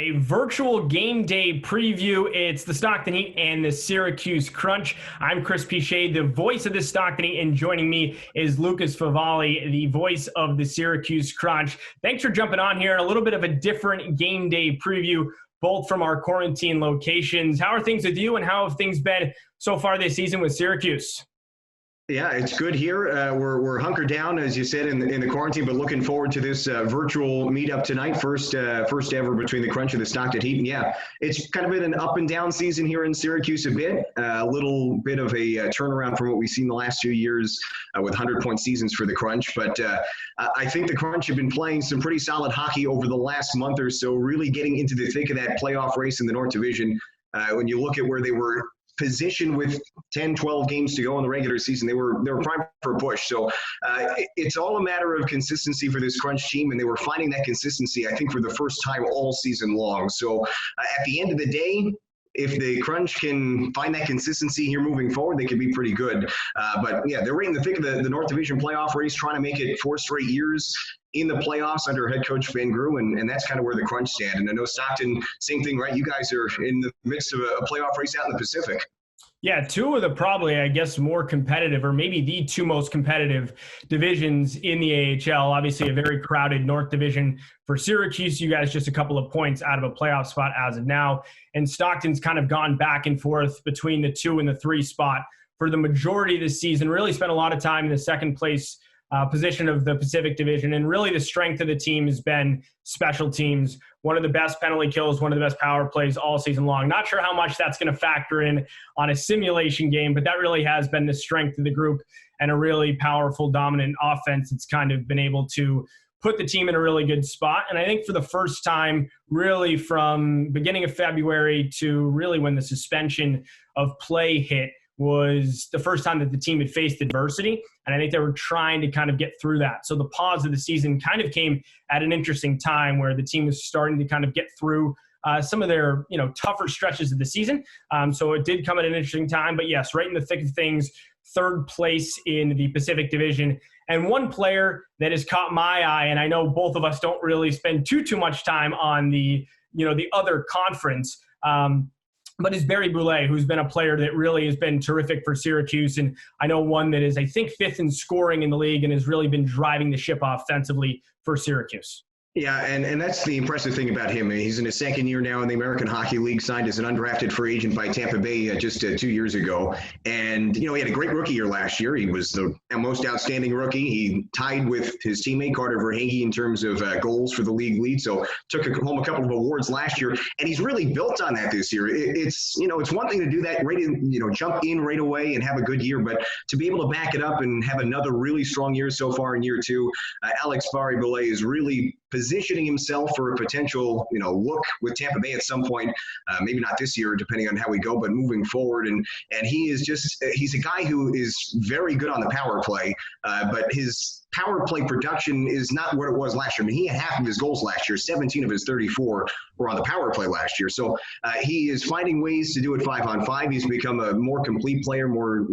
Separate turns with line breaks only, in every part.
A virtual game day preview. It's the Stockton Heat and the Syracuse Crunch. I'm Chris Pichet, the voice of the Stockton Heat, and joining me is Lucas Favalli, the voice of the Syracuse Crunch. Thanks for jumping on here. A little bit of a different game day preview, both from our quarantine locations. How are things with you, and how have things been so far this season with Syracuse?
Yeah, it's good here. We're hunkered down, as you said, in the quarantine, but looking forward to this virtual meetup tonight. First ever between the Crunch and the Stockton Heat. And yeah, it's kind of been an up and down season here in Syracuse a bit. A little bit of a turnaround from what we've seen the last few years with 100-point seasons for the Crunch. But I think the Crunch have been playing some pretty solid hockey over the last month or so, really getting into the thick of that playoff race in the North Division. When you look at where they were position with 10, 12 games to go in the regular season, they were primed for a push. So it's all a matter of consistency for this Crunch team, and they were finding that consistency, I think, for the first time all season long. So at the end of the day, if the Crunch can find that consistency here moving forward, they could be pretty good. But yeah, they're right in the thick of the North Division playoff race, trying to make it 4 straight years in the playoffs under head coach Van Grew, and that's kind of where the Crunch stand. And I know Stockton, same thing, right? You guys are in the midst of a playoff race out in the Pacific.
Yeah, two of the probably, I guess, more competitive, or maybe the two most competitive divisions in the AHL. Obviously, a very crowded North Division for Syracuse. You guys just a couple of points out of a playoff spot as of now. And Stockton's kind of gone back and forth between the 2 and the 3 spot for the majority of the season. Really spent a lot of time in the second place position of the Pacific Division. And really the strength of the team has been special teams. One of the best penalty kills, one of the best power plays all season long. Not sure how much that's going to factor in on a simulation game, but that really has been the strength of the group, and a really powerful, dominant offense. It's kind of been able to put the team in a really good spot. And I think for the first time, really from beginning of February to really when the suspension of play hit, was the first time that the team had faced adversity. And I think they were trying to kind of get through that. So the pause of the season kind of came at an interesting time where the team was starting to kind of get through some of their, tougher stretches of the season. So it did come at an interesting time. But yes, right in the thick of things, 3rd place in the Pacific Division. And one player that has caught my eye, and I know both of us don't really spend too much time on the other conference, but is Barry Boulay, who's been a player that really has been terrific for Syracuse. And I know one that is, I think, 5th in scoring in the league and has really been driving the ship offensively for Syracuse.
Yeah, and that's the impressive thing about him. He's in his 2nd year now in the American Hockey League, signed as an undrafted free agent by Tampa Bay just 2 years ago. And, he had a great rookie year last year. He was the most outstanding rookie. He tied with his teammate Carter Verhaeghe in terms of goals for the league lead. So took home a couple of awards last year. And he's really built on that this year. It's one thing to do that, jump in right away and have a good year. But to be able to back it up and have another really strong year so far in year 2, Alex Barry Boulay is really positioning himself for a potential, look with Tampa Bay at some point, maybe not this year, depending on how we go, but moving forward. And he is he's a guy who is very good on the power play, but his power play production is not what it was last year. I mean, he had half of his goals last year. 17 of his 34 were on the power play last year. So he is finding ways to do it 5-on-5. He's become a more complete player, more,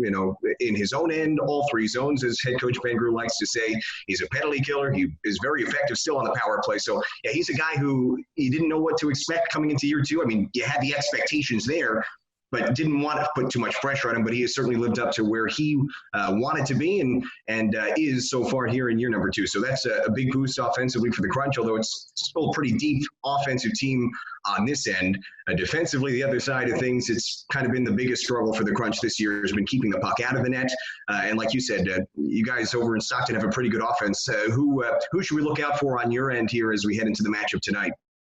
in his own end, all 3 zones, as head coach Van Grew likes to say. He's a penalty killer. He is very effective still on the power play. So yeah, he's a guy who you didn't know what to expect coming into year 2. I mean, you had the expectations there, but didn't want to put too much pressure on him. But he has certainly lived up to where he wanted to be and is so far here in year number 2. So that's a big boost offensively for the Crunch, although it's still a pretty deep offensive team on this end. Defensively, the other side of things, it's kind of been the biggest struggle for the Crunch this year has been keeping the puck out of the net. And like you said, you guys over in Stockton have a pretty good offense. Who should we look out for on your end here as we head into the matchup tonight?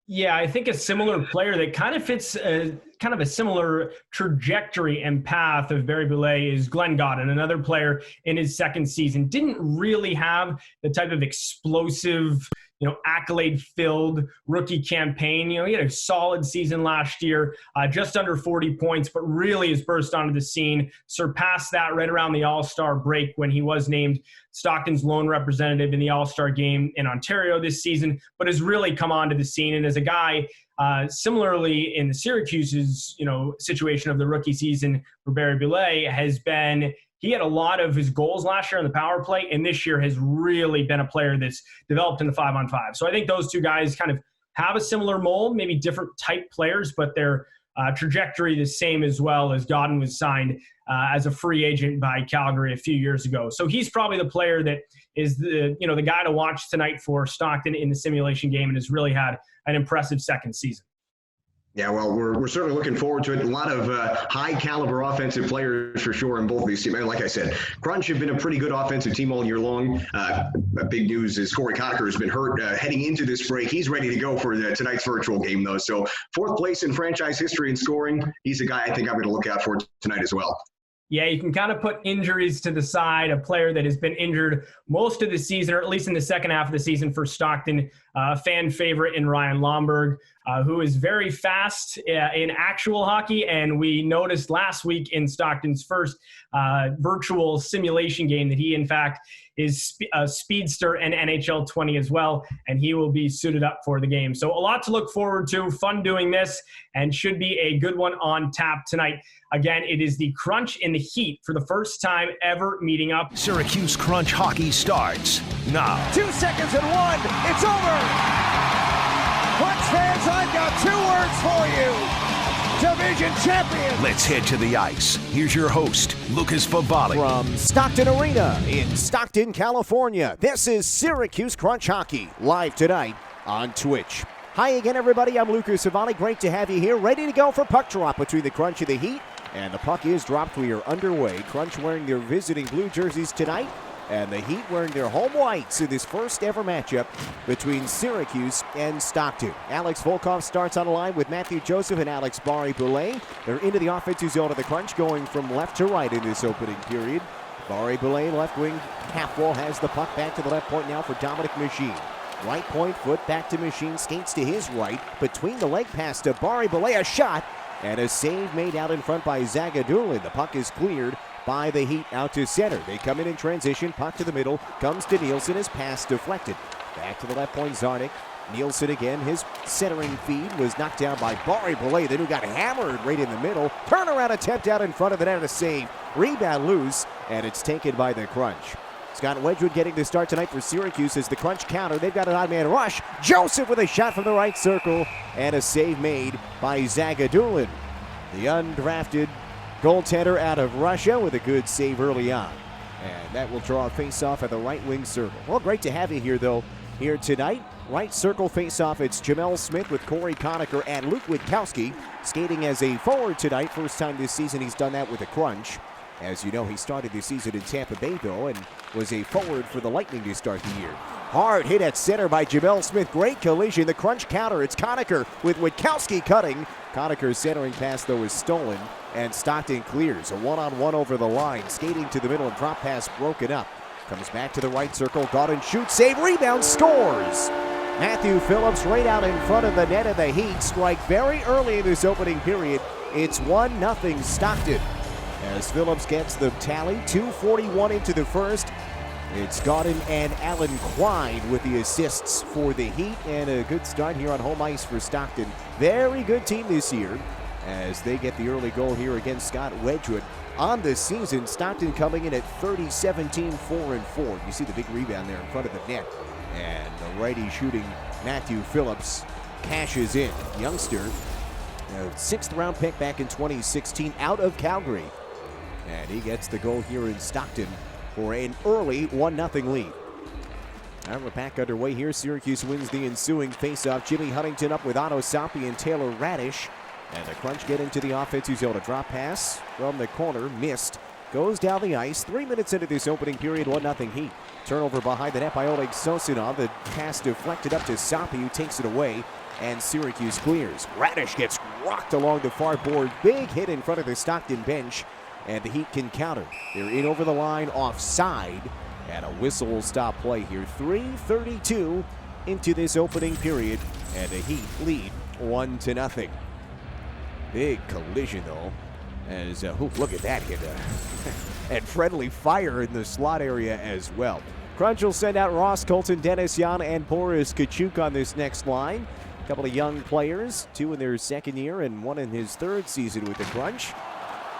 Yeah, I think a similar player that kind of fits kind of a similar trajectory and path of Barry Boulay is Glenn Godden, another player in his 2nd season. Didn't really have the type of explosive, accolade-filled rookie campaign. He had a solid season last year, just under 40 points, but really has burst onto the scene, surpassed that right around the All-Star break when he was named Stockton's lone representative in the All-Star game in Ontario this season, but has really come onto the scene. And as a guy, similarly in the Syracuse's, situation of the rookie season for Barry Boulay has been, he had a lot of his goals last year in the power play, and this year has really been a player that's developed in the 5-on-5. So I think those two guys kind of have a similar mold, maybe different type players, but their trajectory the same as well, as Godin was signed as a free agent by Calgary a few years ago. So he's probably the player that is the guy to watch tonight for Stockton in the simulation game, and has really had an impressive second season.
Yeah, well, we're certainly looking forward to it. A lot of high-caliber offensive players for sure in both of these teams. Like I said, Crunch have been a pretty good offensive team all year long. Big news is Corey Conacher has been hurt heading into this break. He's ready to go for tonight's virtual game, though. So 4th place in franchise history in scoring. He's a guy I think I'm going to look out for tonight as well.
Yeah, you can kind of put injuries to the side. A player that has been injured most of the season, or at least in the second half of the season for Stockton, fan favorite in Ryan Lomberg, who is very fast in actual hockey. And we noticed last week in Stockton's first virtual simulation game that he, in fact, is a speedster and NHL20 as well, and he will be suited up for the game. So a lot to look forward to, fun doing this, and should be a good one on tap tonight. Again, it is the Crunch and the Heat for the first time ever meeting up.
Syracuse Crunch hockey starts now.
2 seconds and 1, it's over! Crunch fans, I've got 2 words for you. Division champion.
Let's head to the ice. Here's your host, Lucas Favali.
From Stockton Arena in Stockton, California, this is Syracuse Crunch Hockey, live tonight on Twitch. Hi again, everybody. I'm Lucas Favali. Great to have you here, ready to go for puck drop between the Crunch and the Heat. And the puck is dropped. We are underway. Crunch wearing their visiting blue jerseys tonight, and the Heat wearing their home whites in this first ever matchup between Syracuse and Stockton. Alex Volkov starts on the line with Matthew Joseph and Alex Barré-Boulet. They're into the offensive zone of the Crunch, going from left to right in this opening period. Barré-Boulet, left wing half wall, has the puck back to the left point now for Dominic Machine. Right point, foot back to Machine, skates to his right. Between the leg pass to Barré-Boulet, a shot, and a save made out in front by Zagadulin. The puck is cleared by the Heat out to center. They come in transition, puck to the middle, comes to Nielsen, his pass deflected. Back to the left point, Zarnik. Nielsen again, his centering feed was knocked down by Barré-Boulet, then who got hammered right in the middle. Turnaround attempt out in front of the net, a save. Rebound loose, and it's taken by the Crunch. Scott Wedgwood getting the start tonight for Syracuse as the Crunch counter. They've got an odd man rush. Joseph with a shot from the right circle, and a save made by Zagadulin, the undrafted goaltender out of Russia, with a good save early on. And that will draw a face-off at the right wing circle. Well, great to have you here, though, here tonight. Right circle face-off, it's Jamel Smith with Corey Conacher and Luke Witkowski skating as a forward tonight. First time this season he's done that with the Crunch. As you know, he started the season in Tampa Bay, though, and was a forward for the Lightning to start the year. Hard hit at center by Jamel Smith. Great collision. The Crunch counter. It's Conacher with Witkowski cutting. Conacher's centering pass, though, is stolen, and Stockton clears. A one-on-one over the line. Skating to the middle, and drop pass broken up. Comes back to the right circle. Godin shoots, save, rebound, scores. Matthew Phillips right out in front of the net of the Heat. Strike very early in this opening period. It's 1-0 Stockton. As Phillips gets the tally, 2:41 into the first. It's Godin and Alan Quine with the assists for the Heat, and a good start here on home ice for Stockton. Very good team this year as they get the early goal here against Scott Wedgwood. On the season, Stockton coming in at 30-17, 4-4. You see the big rebound there in front of the net. And the righty shooting Matthew Phillips cashes in. Youngster, a 6th round pick back in 2016 out of Calgary. And he gets the goal here in Stockton for an early 1-0 lead. Now we're back underway here. Syracuse wins the ensuing faceoff. Jimmy Huntington up with Otto Sopi and Taylor Radish. And the Crunch get into the offensive zone. A drop pass from the corner, missed. Goes down the ice. 3 minutes into this opening period, 1-0 Heat. Turnover behind the net by Oleg Sosinov. The pass deflected up to Sopi, who takes it away. And Syracuse clears. Radish gets rocked along the far board. Big hit in front of the Stockton bench. And the Heat can counter. They're in over the line, offside, and a whistle will stop play here. 3:32 into this opening period, and the Heat lead 1-0. Big collision, though, as, look at that hit. And friendly fire in the slot area as well. Crunch will send out Ross Colton, Dennis Jan, and Boris Kachuk on this next line. A couple of young players, 2 in their second year and 1 in his 3rd season with the Crunch.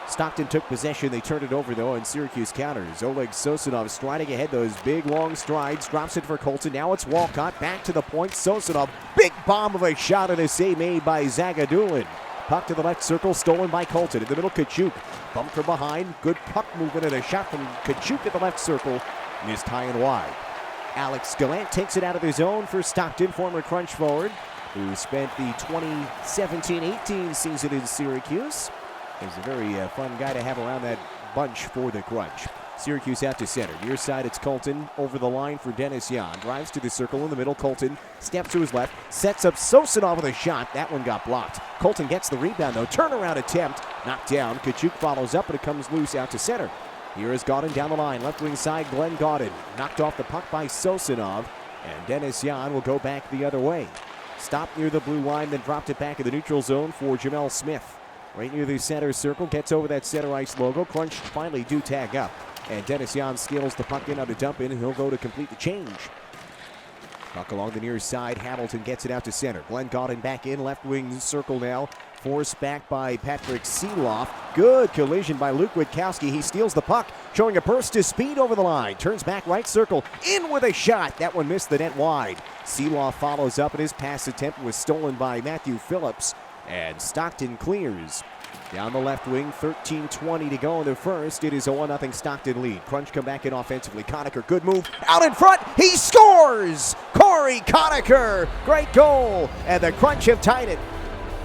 Stockton took possession. They turned it over, though, and Syracuse counters. Oleg Sosinov striding ahead, those big, long strides. Drops it for Colton. Now it's Walcott. Back to the point. Sosinov. Big bomb of a shot and a save made by Zagadulin. Puck to the left circle, stolen by Colton. In the middle, Kachuk. Bumped from behind. Good puck movement and a shot from Kachuk at the left circle. Missed high and wide. Alex Gallant takes it out of his zone for Stockton, former Crunch forward, who spent the 2017-18 season in Syracuse. He's a very fun guy to have around that bunch for the Crunch. Syracuse out to center. Near side, it's Colton over the line for Dennis Yan. Drives to the circle in the middle. Colton steps to his left. Sets up Sosinov with a shot. That one got blocked. Colton gets the rebound, though. Turnaround attempt. Knocked down. Kachuk follows up, but it comes loose out to center. Here is Gaudin down the line. Left wing side, Glenn Gaudin. Knocked off the puck by Sosinov. And Dennis Yan will go back the other way. Stopped near the blue line, then dropped it back in the neutral zone for Jamel Smith. Right near the center circle, gets over that center ice logo. Crunch finally do tag up. And Dennis Yan steals the puck in on a dump in, and he'll go to complete the change. Puck along the near side. Hamilton gets it out to center. Glenn Gaudin back in, left wing circle now. Forced back by Patrick Seeloff. Good collision by Luke Witkowski. He steals the puck, showing a burst of speed over the line. Turns back right circle, in with a shot. That one missed the net wide. Seeloff follows up, and his pass attempt was stolen by Matthew Phillips. And Stockton clears. Down the left wing, 13:20 to go in the first. It is a 1-0 Stockton lead. Crunch come back in offensively. Conacher, good move. Out in front, he scores! Corey Conacher, great goal. And the Crunch have tied it.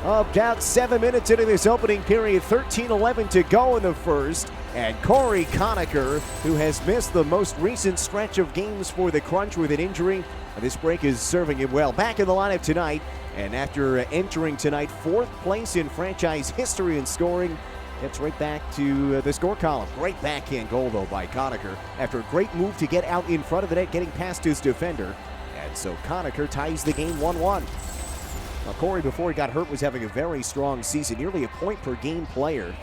About 7 minutes into this opening period, 13:11 to go in the first. And Corey Conacher, who has missed the most recent stretch of games for the Crunch with an injury, this break is serving him well. Back in the lineup tonight, and after entering tonight 4th place in franchise history in scoring, gets right back to the score column. Great backhand goal, though, by Conacher after a great move to get out in front of the net, getting past his defender. And so Conacher ties the game 1-1. Now, Corey, before he got hurt, was having a very strong season, nearly a point per game player.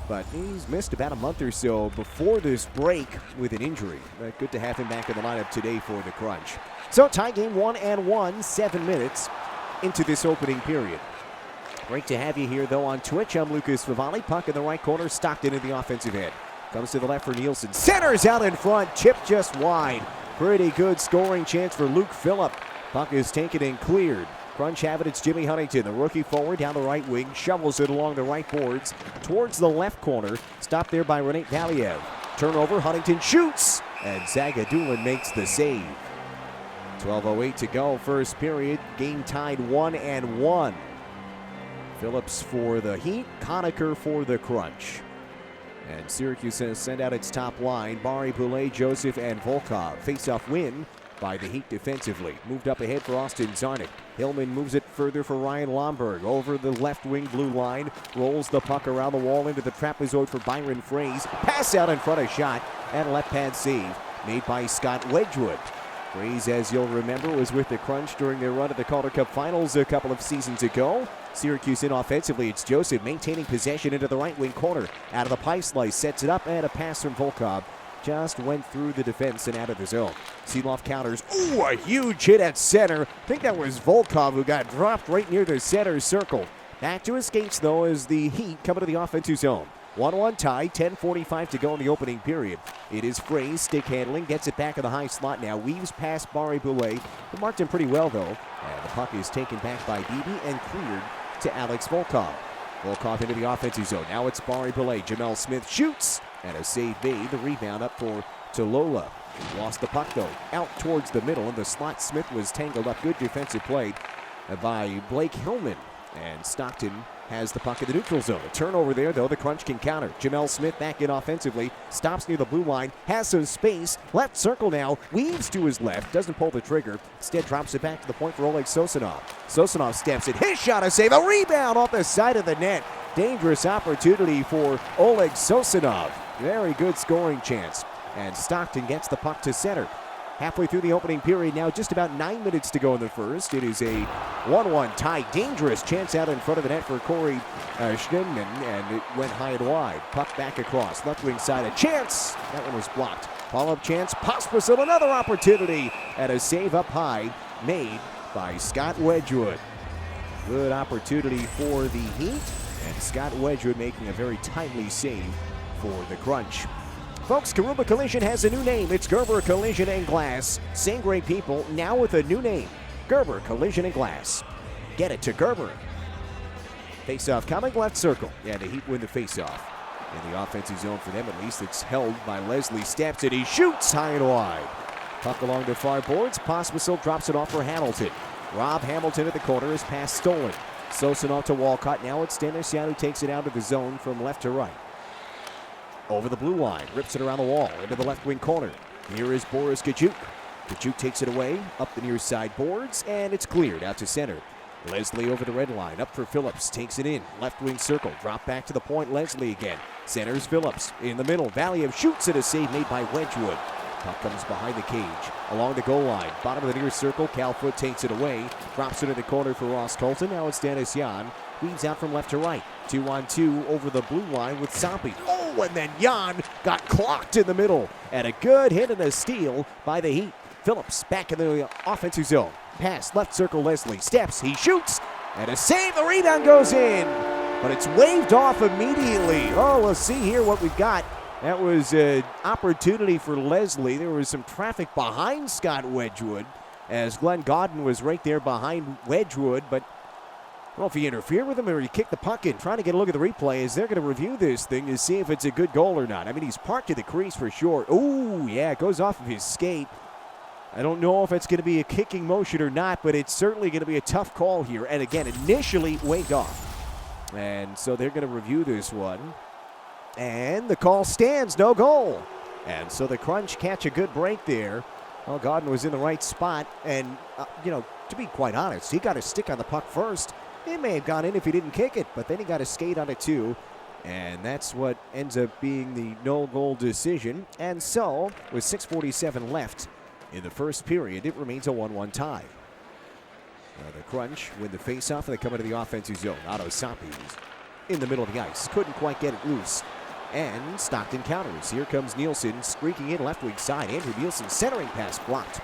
But he's missed about a month or so before this break with an injury. But good to have him back in the lineup today for the Crunch. So tie game 1-1, 7 minutes into this opening period. Great to have you here, though, on Twitch. I'm Lucas Favali. Puck in the right corner. Stockton in the offensive end. Comes to the left for Nielsen. Centers out in front. Chip just wide. Pretty good scoring chance for Luke Phillip. Puck is taken and cleared. Crunch have it. It's Jimmy Huntington, the rookie forward, down the right wing. Shovels it along the right boards towards the left corner. Stopped there by Renate Valiev. Turnover. Huntington shoots. And Zagadulin makes the save. 12:08 to go, first period. Game tied 1-1. Phillips for the Heat, Conacher for the Crunch. And Syracuse has sent out its top line. Barry Boulay, Joseph, and Volkov. Face-off win by the Heat defensively. Moved up ahead for Austin Zarnik. Hillman moves it further for Ryan Lomberg. Over the left wing blue line. Rolls the puck around the wall into the trapezoid for Byron Fraze. Pass out in front of shot. And left pad save made by Scott Wedgwood. Fraze, as you'll remember, was with the Crunch during their run at the Calder Cup Finals a couple of seasons ago. Syracuse in offensively. It's Joseph maintaining possession into the right wing corner. Out of the pie slice, sets it up, and a pass from Volkov. Just went through the defense and out of the zone. Seeloff counters. Ooh, a huge hit at center. I think that was Volkov who got dropped right near the center circle. Back to his skates, though, as the Heat come into the offensive zone. 1-1 tie, 10:45 to go in the opening period. It is Fraze, stick handling, gets it back in the high slot now, weaves past Barry Boulay, who marked him pretty well, though. And the puck is taken back by Beebe and cleared to Alex Volkov. Volkov into the offensive zone. Now it's Barry Boulay. Jamel Smith shoots, and a save made. The rebound up for Tolola. Lost the puck, though, out towards the middle. In the slot, Smith was tangled up. Good defensive play by Blake Hillman. And Stockton has the puck in the neutral zone. A turnover there, though. The Crunch can counter. Jamel Smith back in offensively. Stops near the blue line. Has some space. Left circle now. Weaves to his left. Doesn't pull the trigger. Instead drops it back to the point for Oleg Sosinov. Sosinov steps in. His shot, a save. A rebound off the side of the net. Dangerous opportunity for Oleg Sosinov. Very good scoring chance. And Stockton gets the puck to center. Halfway through the opening period now, just about 9 minutes to go in the first. It is a 1-1 tie. Dangerous chance out in front of the net for Corey Schneidman, and it went high and wide. Puck back across. Left wing side, a chance. That one was blocked. Follow-up chance. Pospisil, another opportunity. And a save up high made by Scott Wedgwood. Good opportunity for the Heat. And Scott Wedgwood making a very timely save for the Crunch. Folks, Karuba Collision has a new name. It's Gerber Collision and Glass. Same great people, now with a new name. Gerber Collision and Glass. Get it to Gerber. Face-off coming, left circle. Yeah, the Heat win the face-off. In the offensive zone for them, at least. It's held by Leslie. Steps it. He shoots high and wide. Puck along the far boards. Pospisil drops it off for Hamilton. Rob Hamilton at the corner. His pass stolen. Sosin off to Walcott. Now it's Stenisian who takes it out of the zone from left to right. Over the blue line. Rips it around the wall. Into the left wing corner. Here is Boris Kachuk. Kachuk takes it away. Up the near side boards. And it's cleared out to center. Leslie over the red line. Up for Phillips. Takes it in. Left wing circle. Drop back to the point. Leslie again. Centers Phillips. In the middle. Valiant shoots it. A save made by Wedgwood. Puck comes behind the cage. Along the goal line. Bottom of the near circle. Calfoot takes it away. Drops it in the corner for Ross Colton. Now it's Stenisian. Weaves out from left to right. 2-on-2 over the blue line with Sampi. Oh, and then Jan got clocked in the middle. And a good hit and a steal by the Heat. Phillips back in the offensive zone. Pass, left circle, Leslie. Steps, he shoots. And a save, the rebound goes in. But it's waved off immediately. Oh, let's see here what we've got. That was an opportunity for Leslie. There was some traffic behind Scott Wedgwood as Glenn Godden was right there behind Wedgwood. But I don't know if he interfered with him or he kicked the puck in. Trying to get a look at the replay as they're going to review this thing to see if it's a good goal or not. I mean, he's parked to the crease for sure. Oh, yeah, it goes off of his skate. I don't know if it's going to be a kicking motion or not, but it's certainly going to be a tough call here. And again, initially waved off. And so they're going to review this one. And the call stands, no goal. And so the Crunch catch a good break there. Well, Godden was in the right spot. And, to be quite honest, he got a stick on the puck first. It may have gone in if he didn't kick it, but then he got a skate on it too. And that's what ends up being the no-goal decision. And so, with 6:47 left in the first period, it remains a 1-1 tie. The Crunch win the face-off, and they come into the offensive zone. Otto Sampi in the middle of the ice. Couldn't quite get it loose. And Stockton counters. Here comes Nielsen streaking in left wing side. Andrew Nielsen centering pass blocked.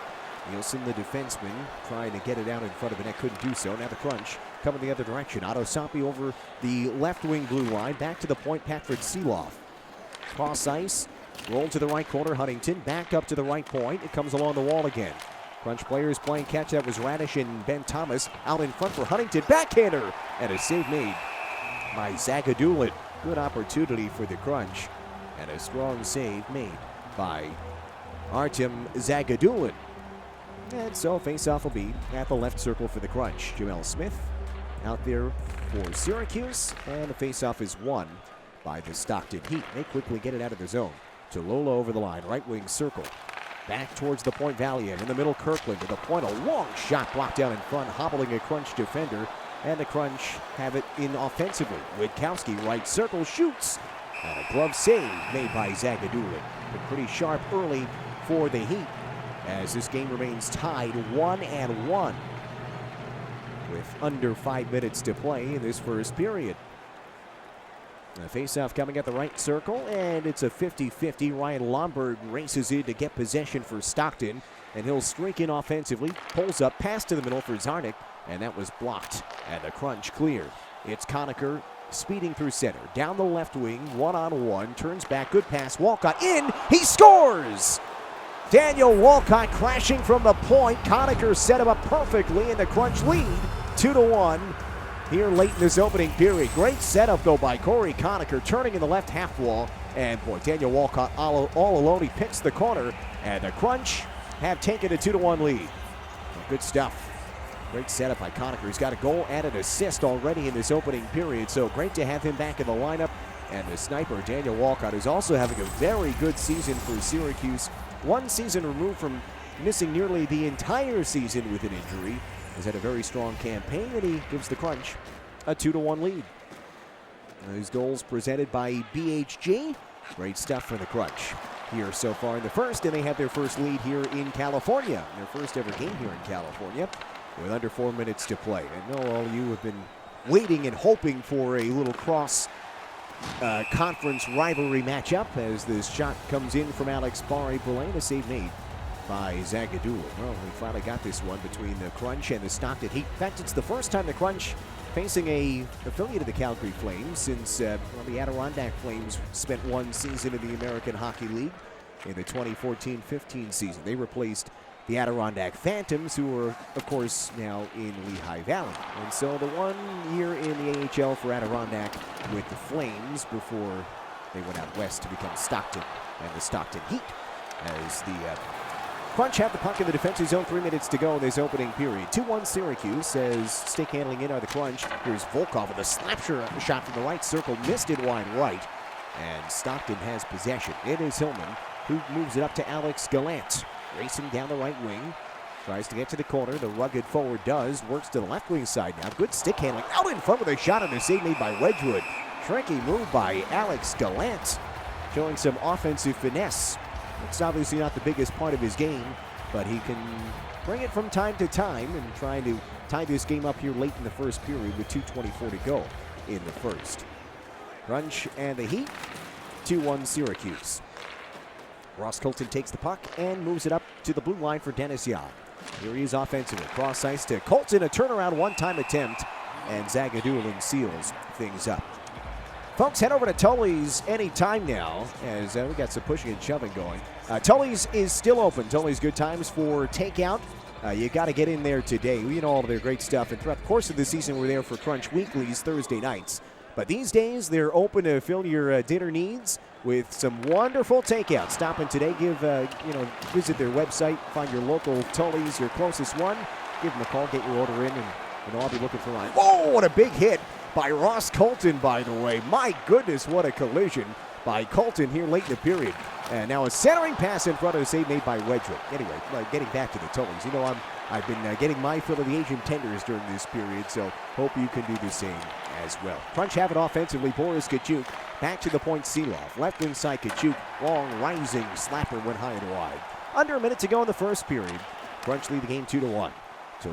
Nielsen, the defenseman, trying to get it out in front of the net. Couldn't do so. Now the Crunch coming the other direction. Otto Sampi over the left wing blue line. Back to the point, Patrick Seeloff. Cross ice. Roll to the right corner, Huntington. Back up to the right point. It comes along the wall again. Crunch players playing catch. That was Radish and Ben Thomas. Out in front for Huntington. Backhander. And a save made by Zagadulin. Good opportunity for the Crunch. And a strong save made by Artem Zagadulin. And so face-off will be at the left circle for the Crunch. Jamel Smith out there for Syracuse. And the face-off is won by the Stockton Heat. They quickly get it out of the zone. To Lolo over the line, right wing circle. Back towards the point, Valiant. In the middle, Kirkland to the point. A long shot blocked down in front, hobbling a Crunch defender. And the Crunch have it in offensively. Witkowski, right circle, shoots. And a glove save made by Zagadulin. But pretty sharp early for the Heat as this game remains tied 1-1 with under 5 minutes to play in this first period. The face-off coming at the right circle, and it's a 50-50. Ryan Lomberg races in to get possession for Stockton, and he'll streak in offensively. Pulls up, pass to the middle for Zarnik, and that was blocked. And the Crunch cleared. It's Conacher speeding through center. Down the left wing, one-on-one, turns back, good pass. Walcott in, he scores! Daniel Walcott crashing from the point. Conacher set him up perfectly, and the Crunch lead 2-1. Here late in this opening period. Great setup, though, by Corey Conacher, turning in the left half wall. And, boy, Daniel Walcott all alone. He picks the corner. And the Crunch have taken a 2-1 lead. Well, good stuff. Great setup by Conacher. He's got a goal and an assist already in this opening period. So great to have him back in the lineup. And the sniper, Daniel Walcott, is also having a very good season for Syracuse. One season removed from missing nearly the entire season with an injury. Has had a very strong campaign, and he gives the Crunch a 2-1 lead. These goals presented by BHG. Great stuff for the Crunch here so far in the first, and they have their first lead here in California. Their first ever game here in California with under 4 minutes to play. I know all of you have been waiting and hoping for a little cross conference rivalry matchup as this shot comes in from Alex Barre-Boulet, a save made by Zagadulin. Well, we finally got this one between the Crunch and the Stockton Heat. In fact, it's the first time the Crunch facing a affiliate of the Calgary Flames since the Adirondack Flames spent one season in the American Hockey League in the 2014-15 season. They replaced the Adirondack Phantoms, who are, of course, now in Lehigh Valley. And so the 1 year in the AHL for Adirondack with the Flames before they went out west to become Stockton and the Stockton Heat as the Crunch have the puck in the defensive zone. 3 minutes to go in this opening period. 2-1 Syracuse as stick handling in are the Crunch. Here's Volkov with a slap shot from the right circle. Missed it wide right. And Stockton has possession. It is Hillman who moves it up to Alex Gallant. Racing down the right wing. Tries to get to the corner. The rugged forward does. Works to the left wing side now. Good stick handling. Out in front with a shot and a save made by Wedgwood. Tricky move by Alex Gallant. Showing some offensive finesse. It's obviously not the biggest part of his game, but he can bring it from time to time and trying to tie this game up here late in the first period with 2:24 to go in the first. Crunch and the Heat, 2-1 Syracuse. Ross Colton takes the puck and moves it up to the blue line for Dennis Young. Here he is offensively. Cross ice to Colton, a turnaround one-time attempt, and Zagadulin seals things up. Folks, head over to Tully's anytime now, as we got some pushing and shoving going. Tully's is still open. Tully's good times for takeout. You got to get in there today. You know all of their great stuff. And throughout the course of the season, we're there for Crunch Weeklies Thursday nights. But these days, they're open to fill your dinner needs with some wonderful takeout. Stop in today. Visit their website. Find your local Tully's, your closest one. Give them a call. Get your order in, and I'll be looking for mine. Whoa! What a big hit by Ross Colton, by the way. My goodness, what a collision by Colton here late in the period. And now a centering pass in front of a save made by Wedgwood. Anyway, getting back to the Tullys. I've been getting my fill of the Asian tenders during this period, so hope you can do the same as well. Crunch have it offensively. Boris Kachuk back to the point. Seeloff. Left inside Kachuk. Long rising slapper went high and wide. Under a minute to go in the first period. Crunch lead the game 2-1.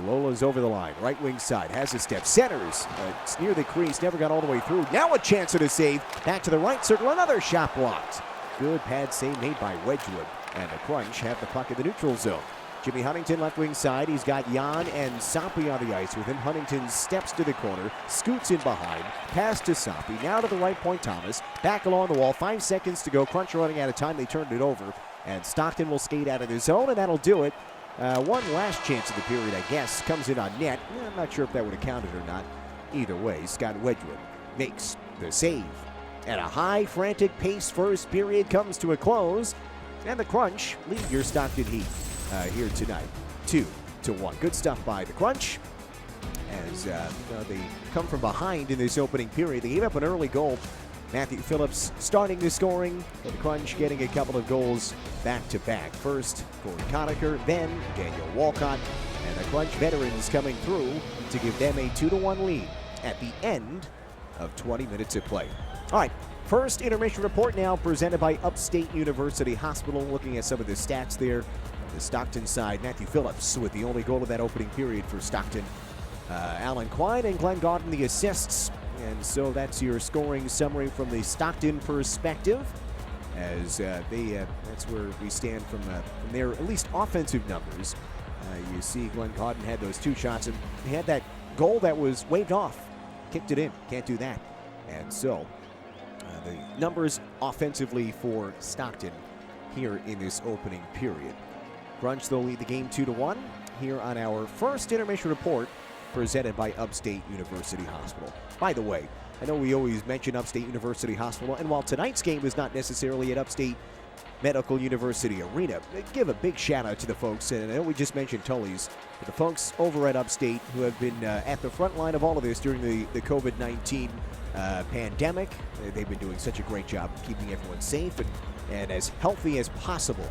Lola's over the line, right wing side, has a step, centers, it's near the crease, never got all the way through. Now a chance at a save, back to the right circle, another shot blocked. Good pad save made by Wedgwood, and the Crunch have the puck in the neutral zone. Jimmy Huntington left wing side, he's got Jan and Soppy on the ice with him. Huntington steps to the corner, scoots in behind, pass to Soppy, now to the right point Thomas, back along the wall, 5 seconds to go, Crunch running out of time, they turned it over, and Stockton will skate out of the zone, and that'll do it. One last chance of the period, I guess, comes in on net. I'm not sure if that would have counted or not. Either way, Scott Wedgwood makes the save. At a high, frantic pace, first period comes to a close. And the Crunch lead your Stockton Heat here tonight, 2-1. Good stuff by the Crunch as they come from behind in this opening period. They gave up an early goal. Matthew Phillips starting the scoring, for the Crunch getting a couple of goals back-to-back. First, Corey Conacher, then Daniel Walcott, and the Crunch veterans coming through to give them a 2-1 lead at the end of 20 minutes of play. All right, first intermission report now presented by Upstate University Hospital. Looking at some of the stats there on the Stockton side, Matthew Phillips with the only goal of that opening period for Stockton. Alan Quine and Glenn Gaudin the assists. And so that's your scoring summary from the Stockton perspective, as that's where we stand from their at least offensive numbers. You see Glenn Gaudin had those 2 shots, and he had that goal that was waved off. Kicked it in. Can't do that. And so the numbers offensively for Stockton here in this opening period. Crunch, they'll lead the game 2-1 here on our first intermission report, presented by Upstate University Hospital. By the way, I know we always mention Upstate University Hospital, and while tonight's game is not necessarily at Upstate Medical University Arena, give a big shout out to the folks, and I know we just mentioned Tully's, but the folks over at Upstate who have been at the front line of all of this during the COVID-19 pandemic. They've been doing such a great job keeping everyone safe and as healthy as possible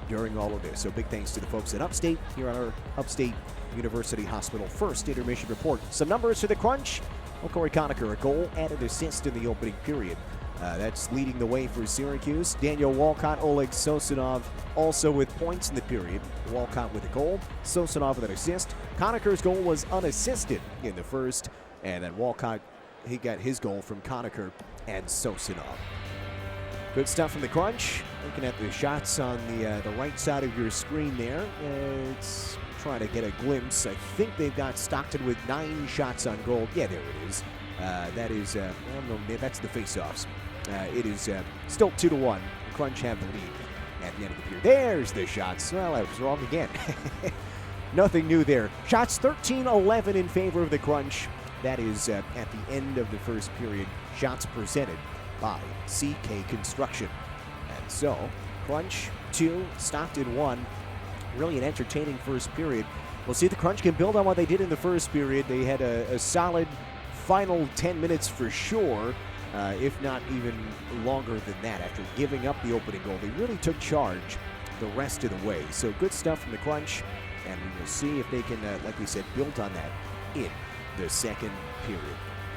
during all of this. So big thanks to the folks at Upstate here on our Upstate University Hospital first intermission report. Some numbers for the Crunch. Well, Corey Conacher, a goal and an assist in the opening period. That's leading the way for Syracuse. Daniel Walcott, Oleg Sosunov also with points in the period. Walcott with a goal, Sosunov with an assist. Conacher's goal was unassisted in the first, and then Walcott, he got his goal from Conacher and Sosunov. Good stuff from the Crunch. Looking at the shots on the right side of your screen there. It's try to get a glimpse. I think they've got Stockton with 9 shots on goal. Yeah, there it is. That is, well, no, that's the faceoffs. It is still 2-1. Crunch have the lead at the end of the period. There's the shots. Well, I was wrong again. Nothing new there. Shots 13-11 in favor of the Crunch. That is at the end of the first period. Shots presented by CK Construction. And so, Crunch 2, Stockton 1. Really an entertaining first period. We'll see if the Crunch can build on what they did in the first period. They had a solid final 10 minutes for sure, if not even longer than that. After giving up the opening goal, they really took charge the rest of the way. So good stuff from the Crunch, and we will see if they can, like we said, build on that in the second period.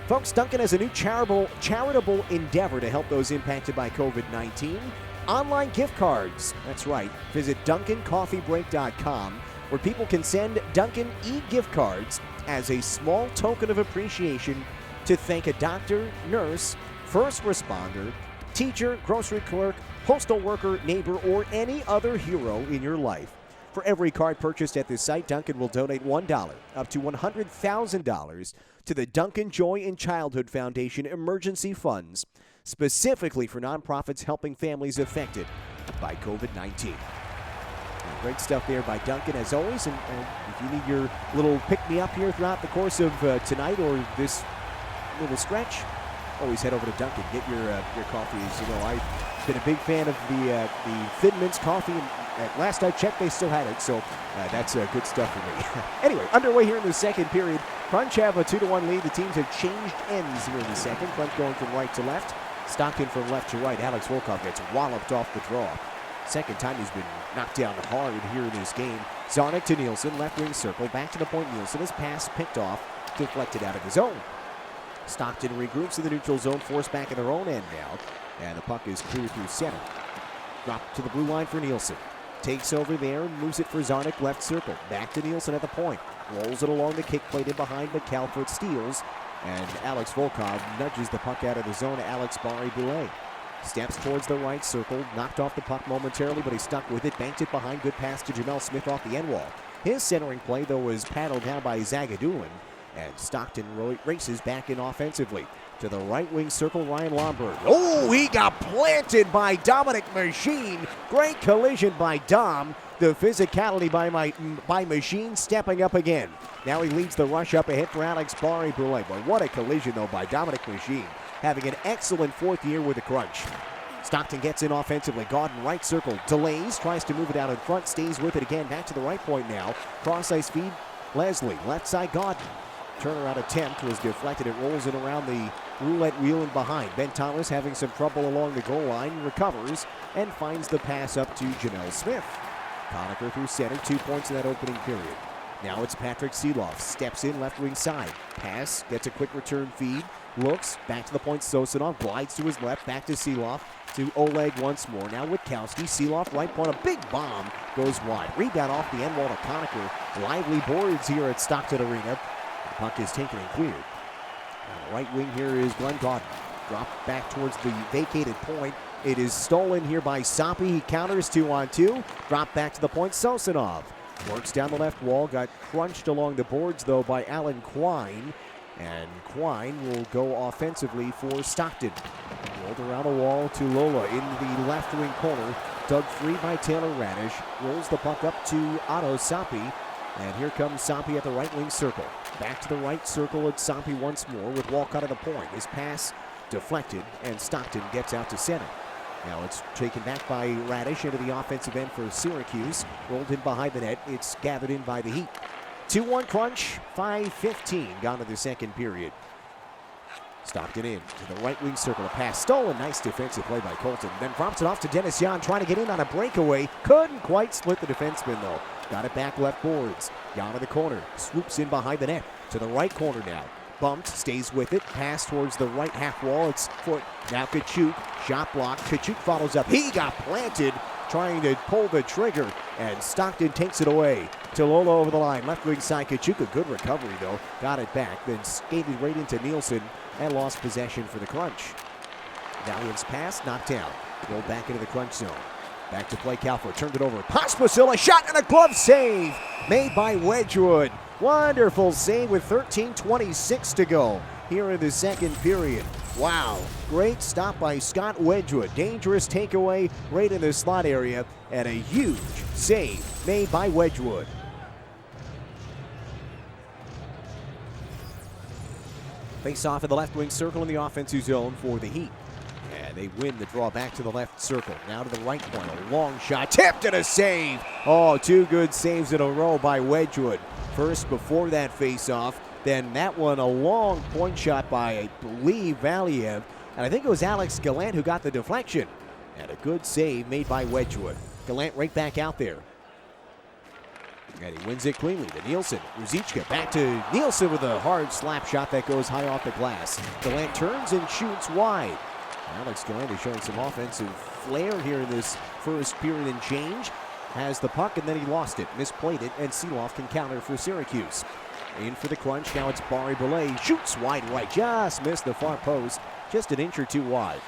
Folks, Duncan has a new charitable endeavor to help those impacted by COVID-19. Online gift cards. That's right. Visit DuncanCoffeeBreak.com, where people can send Duncan e-gift cards as a small token of appreciation to thank a doctor, nurse, first responder, teacher, grocery clerk, postal worker, neighbor, or any other hero in your life. For every card purchased at this site, Duncan will donate $1 up to $100,000 to the Duncan Joy in Childhood Foundation Emergency Funds, specifically for nonprofits helping families affected by COVID-19. Great stuff there by Duncan, as always. And if you need your little pick-me-up here throughout the course of tonight or this little stretch, always head over to Duncan. Get your coffee. As you know, I've been a big fan of the Thin Mints coffee, and at last I checked, they still had it. So that's good stuff for me. Anyway, underway here in the second period. Crunch have a 2-1 lead. The teams have changed ends here in the second. Crunch going from right to left. Stockton from left to right. Alex Volkov gets walloped off the draw. Second time he's been knocked down hard here in this game. Zarnik to Nielsen, left wing circle, back to the point. Nielsen, his pass picked off, deflected out of the zone. Stockton regroups in the neutral zone, forced back in their own end now, and the puck is cleared through center. Drop to the blue line for Nielsen. Takes over there and moves it for Zarnik, left circle. Back to Nielsen at the point. Rolls it along the kick plate in behind, but Calvert steals, and Alex Volkov nudges the puck out of the zone to Alex Barry-Boulet. Steps towards the right circle, knocked off the puck momentarily, but he stuck with it, banked it behind. Good pass to Jamel Smith off the end wall. His centering play, though, was paddled down by Zagadulin, and Stockton races back in offensively. To the right wing circle, Ryan Lomberg. Oh, he got planted by Dominic Machine. Great collision by Dom. The physicality by Machine stepping up again. Now he leads the rush up ahead for Alex Barry-Boulet. But what a collision, though, by Dominic Machine. Having an excellent fourth year with the Crunch. Stockton gets in offensively. Gaudin right circle. Delays. Tries to move it out in front. Stays with it again. Back to the right point now. Cross ice feed. Leslie. Left side Gaudin. Turnaround attempt was deflected. It rolls in around the roulette wheel and behind. Ben Thomas having some trouble along the goal line. Recovers and finds the pass up to Janelle Smith. Conacher through center. 2 points in that opening period. Now it's Patrick Seeloff. Steps in left wing side. Pass. Gets a quick return feed. Looks. Back to the point. Sosinov glides to his left. Back to Seeloff. To Oleg once more. Now Witkowski. Seeloff right point. A big bomb goes wide. Rebound off the end wall to Conacher. Lively boards here at Stockton Arena. The puck is taken and cleared. On the right wing here is Glenn Gaudin. Dropped back towards the vacated point. It is stolen here by Soppy. He counters 2-on-2. Dropped back to the point. Sosinov works down the left wall. Got crunched along the boards, though, by Alan Quine. And Quine will go offensively for Stockton. Rolled around the wall to Lola in the left wing corner. Dug free by Taylor Radish. Rolls the puck up to Otto Soppy. And here comes Soppy at the right wing circle. Back to the right circle at Soppy once more with Walcott at the point. His pass deflected, and Stockton gets out to center. Now it's taken back by Radish into the offensive end for Syracuse. Rolled in behind the net. It's gathered in by the Heat. 2-1 Crunch, 5:15 gone to the second period. Stockton in to the right wing circle. A pass stolen. Nice defensive play by Colton. Then drops it off to Dennis Yan trying to get in on a breakaway. Couldn't quite split the defenseman, though. Got it back left boards. Yan in the corner. Swoops in behind the net. To the right corner now. Bumped. Stays with it. Pass towards the right half wall. It's foot. Now Kachuk. Shot block. Kachuk follows up. He got planted trying to pull the trigger. And Stockton takes it away. Tolola over the line. Left wing side. Kachuk. A good recovery, though. Got it back. Then skated right into Nielsen and lost possession for the Crunch. Valiant's pass. Knocked down. Rolled back into the Crunch zone. Back to play, Calford turned it over. Pospisil, a shot and a glove save made by Wedgwood. Wonderful save with 13:26 to go here in the second period. Wow, great stop by Scott Wedgwood. Dangerous takeaway right in the slot area, and a huge save made by Wedgwood. Face off in the left wing circle in the offensive zone for the Heat. And they win the draw back to the left circle. Now to the right point, a long shot, tipped and a save. Oh, two good saves in a row by Wedgwood. First before that face-off, then that one a long point shot by, I believe, Valiev. And I think it was Alex Gallant who got the deflection. And a good save made by Wedgwood. Gallant right back out there. And he wins it cleanly to Nielsen. Ruzicka back to Nielsen with a hard slap shot that goes high off the glass. Gallant turns and shoots wide. Alex Gallant is showing some offensive flair here in this first period and change. Has the puck and then he lost it, misplayed it, and Seeloff can counter for Syracuse. In for the Crunch, now it's Barry Belay. Shoots wide right, just missed the far post, just an inch or two wide.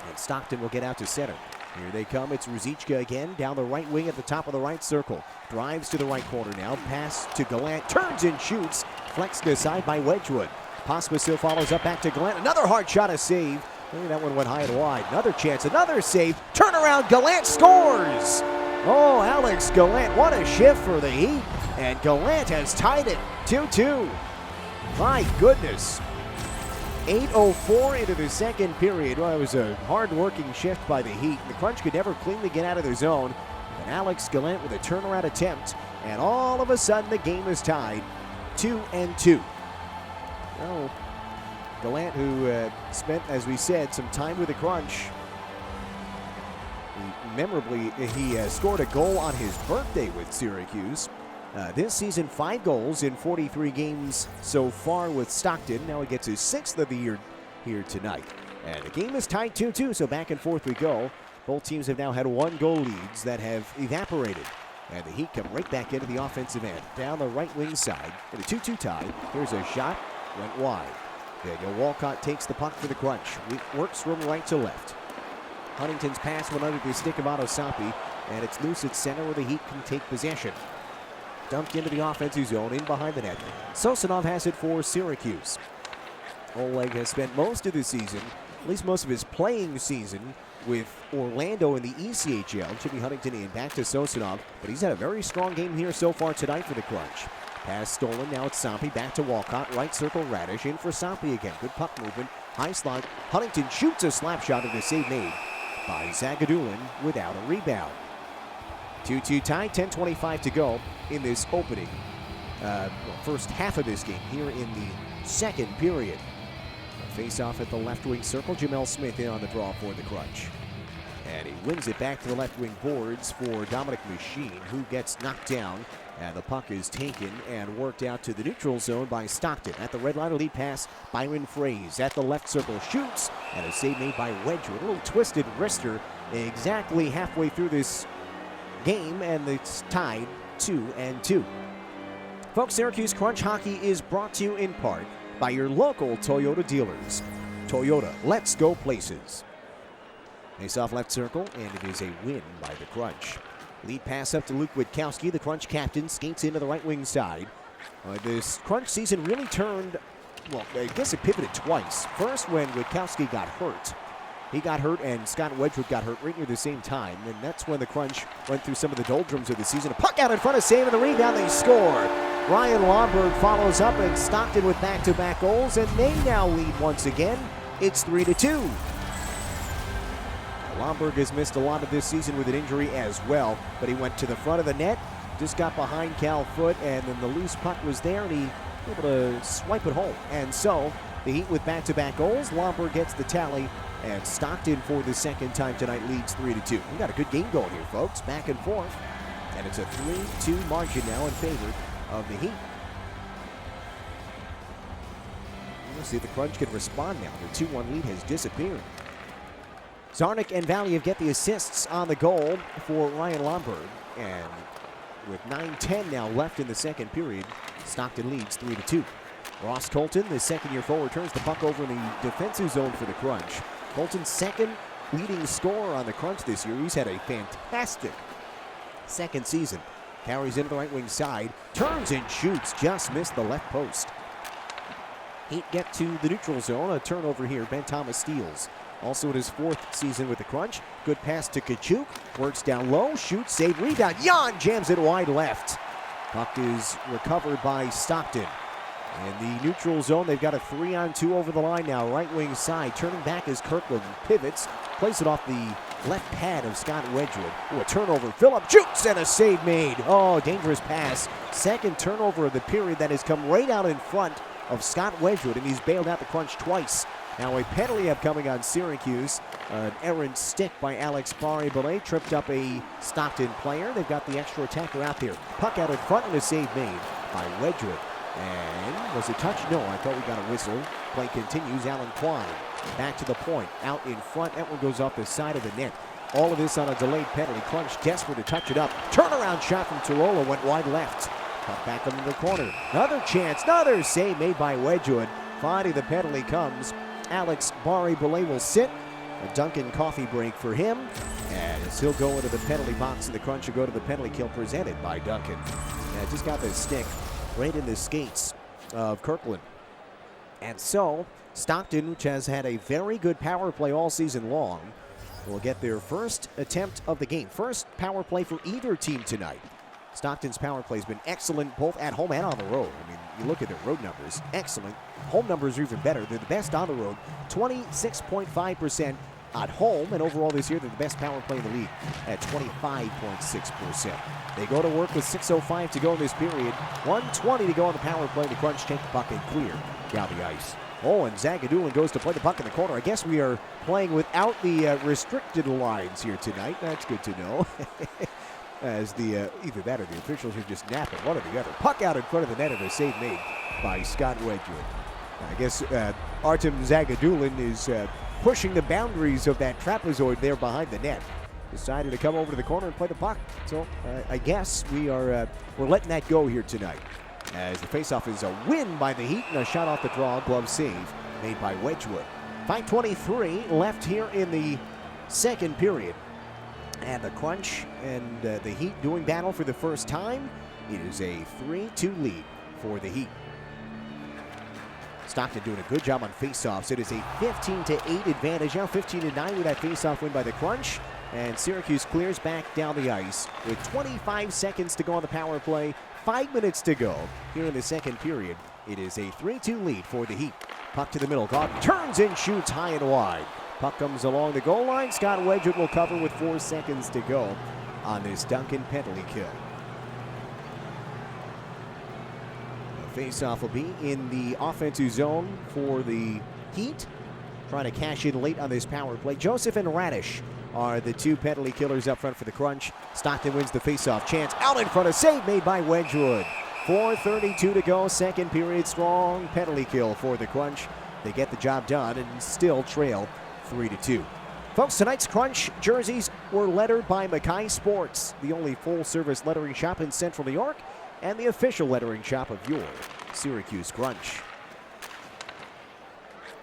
And Stockton will get out to center. Here they come, it's Ruzicka again, down the right wing at the top of the right circle. Drives to the right corner now, pass to Gallant, turns and shoots. Flexed aside by Wedgwood. Pospisil follows up back to Gallant, another hard shot, a save. That one went high and wide. Another chance, another save. Turnaround, Gallant scores! Oh, Alex Gallant, what a shift for the Heat. And Gallant has tied it 2-2. My goodness. 8:04 into the second period. Well, it was a hard-working shift by the Heat. The Crunch could never cleanly get out of their zone. And Alex Gallant with a turnaround attempt. And all of a sudden, the game is tied 2-2. Well, Gallant, who spent, as we said, some time with the Crunch. Memorably, he scored a goal on his birthday with Syracuse. This season, 5 goals in 43 games so far with Stockton. Now he gets his 6th of the year here tonight. And the game is tied 2-2, so back and forth we go. Both teams have now had 1-goal leads that have evaporated. And the Heat come right back into the offensive end. Down the right wing side in a 2-2 tie. Here's a shot, went wide. Daniel Walcott takes the puck for the Crunch. Works from right to left. Huntington's pass went under the stick of Otto Sampi, and it's loose at center where the Heat can take possession. Dumped into the offensive zone, in behind the net. Sosinov has it for Syracuse. Oleg has spent most of the season, at least most of his playing season, with Orlando in the ECHL. Jimmy Huntington in back to Sosinov, but he's had a very strong game here so far tonight for the Crunch. Pass stolen, now it's Sampi, back to Walcott, right circle, Radish, in for Sampi again. Good puck movement, high slide. Huntington shoots a slap shot and a save made by Zagadulin without a rebound. 2-2 tie, 10:25 to go in this opening, first half of this game here in the second period. Face off at the left wing circle, Jamel Smith in on the draw for the Crunch. And he wins it back to the left wing boards for Dominic Machine, who gets knocked down. And the puck is taken and worked out to the neutral zone by Stockton. At the red line, a lead pass, Byron Fraze at the left circle, shoots, and a save made by Wedgwood. A little twisted wrister exactly halfway through this game, and it's tied 2-2. Folks, Syracuse Crunch Hockey is brought to you in part by your local Toyota dealers. Toyota, let's go places. Face off left circle, and it is a win by the Crunch. Lead pass up to Luke Witkowski, the Crunch captain, skates into the right wing side. This Crunch season really turned, well, I guess it pivoted twice. First when Witkowski got hurt. He got hurt and Scott Wedgwood got hurt right near the same time. And that's when the Crunch went through some of the doldrums of the season. A puck out in front of save and the rebound, they score. Ryan Lomberg follows up and Stockton with back-to-back goals, and they now lead once again. It's 3-2. Lomberg has missed a lot of this season with an injury as well, but he went to the front of the net, just got behind Cal Foote, and then the loose puck was there, and he was able to swipe it home. And so, the Heat with back-to-back goals, Lomberg gets the tally, and Stockton for the second time tonight leads 3-2. We got a good game going here, folks, back and forth, and it's a 3-2 margin now in favor of the Heat. We'll see if the Crunch can respond now. The 2-1 lead has disappeared. Zarnik and Valiev get the assists on the goal for Ryan Lomberg. And with 9:10 now left in the second period, Stockton leads 3-2. Ross Colton, the second-year forward, turns the puck over in the defensive zone for the Crunch. Colton's second leading scorer on the Crunch this year. He's had a fantastic second season. Carries into the right wing side, turns and shoots, just missed the left post. Heat get to the neutral zone, a turnover here. Ben Thomas steals. Also in his fourth season with the Crunch. Good pass to Kachuk, works down low, shoots, save, rebound. Jan jams it wide left. Puck is recovered by Stockton. In the neutral zone, they've got a 3-on-2 over the line now. Right wing side, turning back is Kirkland. Pivots, plays it off the left pad of Scott Wedgwood. Ooh, a turnover. Phillip shoots and a save made. Oh, dangerous pass. Second turnover of the period that has come right out in front of Scott Wedgwood, and he's bailed out the Crunch twice. Now a penalty upcoming on Syracuse. An errant stick by Alex Barry-Belay tripped up a Stockton player. They've got the extra attacker out there. Puck out in front and a save made by Wedgwood. And was it touch? No, I thought we got a whistle. Play continues. Alan Quine back to the point. Out in front. That one goes off the side of the net. All of this on a delayed penalty. Crunch desperate to touch it up. Turnaround shot from Tarola went wide left. Puck back into the corner. Another chance. Another save made by Wedgwood. Finding the penalty comes. Alex Barry-Belay will sit. A Duncan coffee break for him. And he'll go into the penalty box, and the Crunch will go to the penalty kill presented by Duncan. Yeah, just got the stick right in the skates of Kirkland. And so, Stockton, which has had a very good power play all season long, will get their first attempt of the game. First power play for either team tonight. Stockton's power play has been excellent both at home and on the road. I mean, you look at their road numbers, excellent. Home numbers are even better. They're the best on the road, 26.5% at home, and overall this year they're the best power play in the league at 25.6%. They go to work with 6:05 to go in this period. 1:20 to go on the power play. The Crunch take the puck and clear down the ice. Oh, and Zagadulin goes to play the puck in the corner. I guess we are playing without the restricted lines here tonight. That's good to know. As the either that or the officials are just napping, one or the other. Puck out in front of the net and a save made by Scott Wedgwood. I guess Artem Zagadulin is pushing the boundaries of that trapezoid there behind the net. Decided to come over to the corner and play the puck. So I guess we're letting that go here tonight. As the faceoff is a win by the Heat and a shot off the draw, glove save made by Wedgwood. 5:23 left here in the second period. And the Crunch and the Heat doing battle for the first time. It is a 3-2 lead for the Heat. Stockton doing a good job on faceoffs. It is a 15-8 advantage. Now 15-9 with that faceoff win by the Crunch. And Syracuse clears back down the ice with 25 seconds to go on the power play. 5 minutes to go here in the second period. It is a 3-2 lead for the Heat. Puck to the middle. Gaunt turns and shoots high and wide. Puck comes along the goal line. Scott Wedgwood will cover with 4 seconds to go on this Duncan penalty kill. The faceoff will be in the offensive zone for the Heat. Trying to cash in late on this power play. Joseph and Radish are the two penalty killers up front for the Crunch. Stockton wins the faceoff. Chance out in front. A save made by Wedgwood. 4:32 to go. Second period. Strong penalty kill for the Crunch. They get the job done and still trail 3-2. Folks, tonight's Crunch jerseys were lettered by Mackay Sports, the only full-service lettering shop in Central New York, and the official lettering shop of your Syracuse Crunch.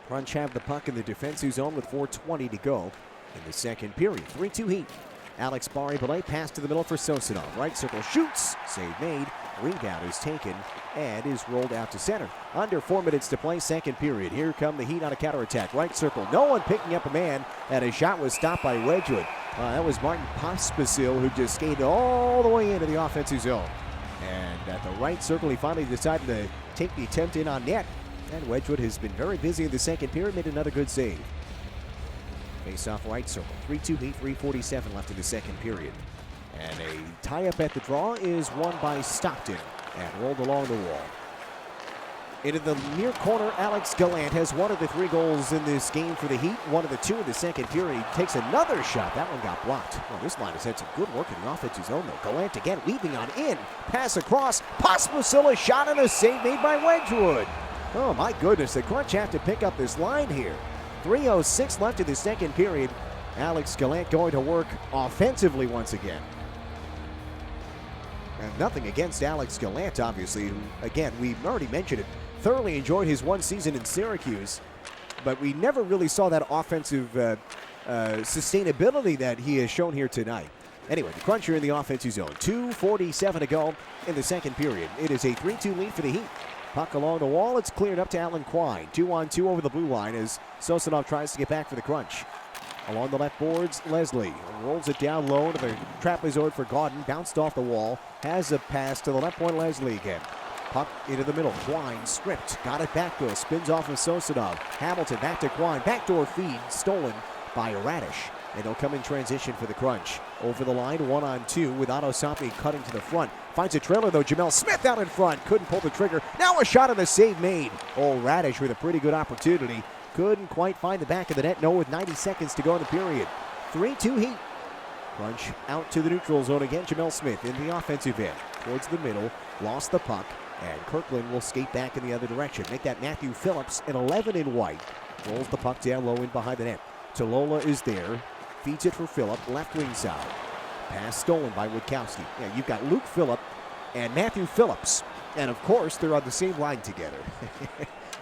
Crunch have the puck in the defensive zone with 4:20 to go in the second period. 3-2 Heat. Alex Barry-Belay pass to the middle for Sosinov. Right circle shoots. Save made. Rebound is taken and is rolled out to center. Under 4 minutes to play, second period. Here come the Heat on a counterattack. Right circle. No one picking up a man, and a shot was stopped by Wedgwood. That was Martin Pospisil who just skated all the way into the offensive zone. And at the right circle, he finally decided to take the attempt in on net. And Wedgwood has been very busy in the second period, made another good save. Face off right circle. 3-2 Heat, 3:47 left in the second period. And a tie-up at the draw is won by Stockton and rolled along the wall. Into the near corner, Alex Gallant has one of the 3 goals in this game for the Heat. One of the 2 in the second period. Takes another shot. That one got blocked. Well, this line has had some good work in the offensive zone, though. Gallant again leaping on in. Pass across. Pospisil, a shot and a save made by Wedgwood. Oh, my goodness. The Crunch have to pick up this line here. 3:06 left in the second period. Alex Gallant going to work offensively once again. And nothing against Alex Gallant, obviously. Again, we've already mentioned it. Thoroughly enjoyed his one season in Syracuse, but we never really saw that offensive sustainability that he has shown here tonight. Anyway, the Crunch are in the offensive zone. 2:47 to go in the second period. It is a 3-2 lead for the Heat. Puck along the wall. It's cleared up to Alan Quine. 2-on-2 over the blue line as Sosanov tries to get back for the Crunch. Along the left boards, Leslie rolls it down low to the trapezoid for Gaudin. Bounced off the wall. Has a pass to the left point, Leslie again. Puck into the middle. Quine stripped. Got it back though. Spins off of Sosanov. Hamilton back to Quine. Backdoor feed. Stolen by Radish. And he'll come in transition for the Crunch. Over the line, 1-on-2 with Otto Soppy cutting to the front. Finds a trailer though. Jamel Smith out in front. Couldn't pull the trigger. Now a shot and a save made. Oh, Radish with a pretty good opportunity. Couldn't quite find the back of the net. No, with 90 seconds to go in the period. 3-2 Heat. Crunch out to the neutral zone again. Jamel Smith in the offensive end. Towards the middle. Lost the puck. And Kirkland will skate back in the other direction. Make that Matthew Phillips an 11 in white. Rolls the puck down low in behind the net. Tolola is there. Feeds it for Phillip, left wing side. Pass stolen by Witkowski. Yeah, you've got Luke Phillip and Matthew Phillips. And of course, they're on the same line together.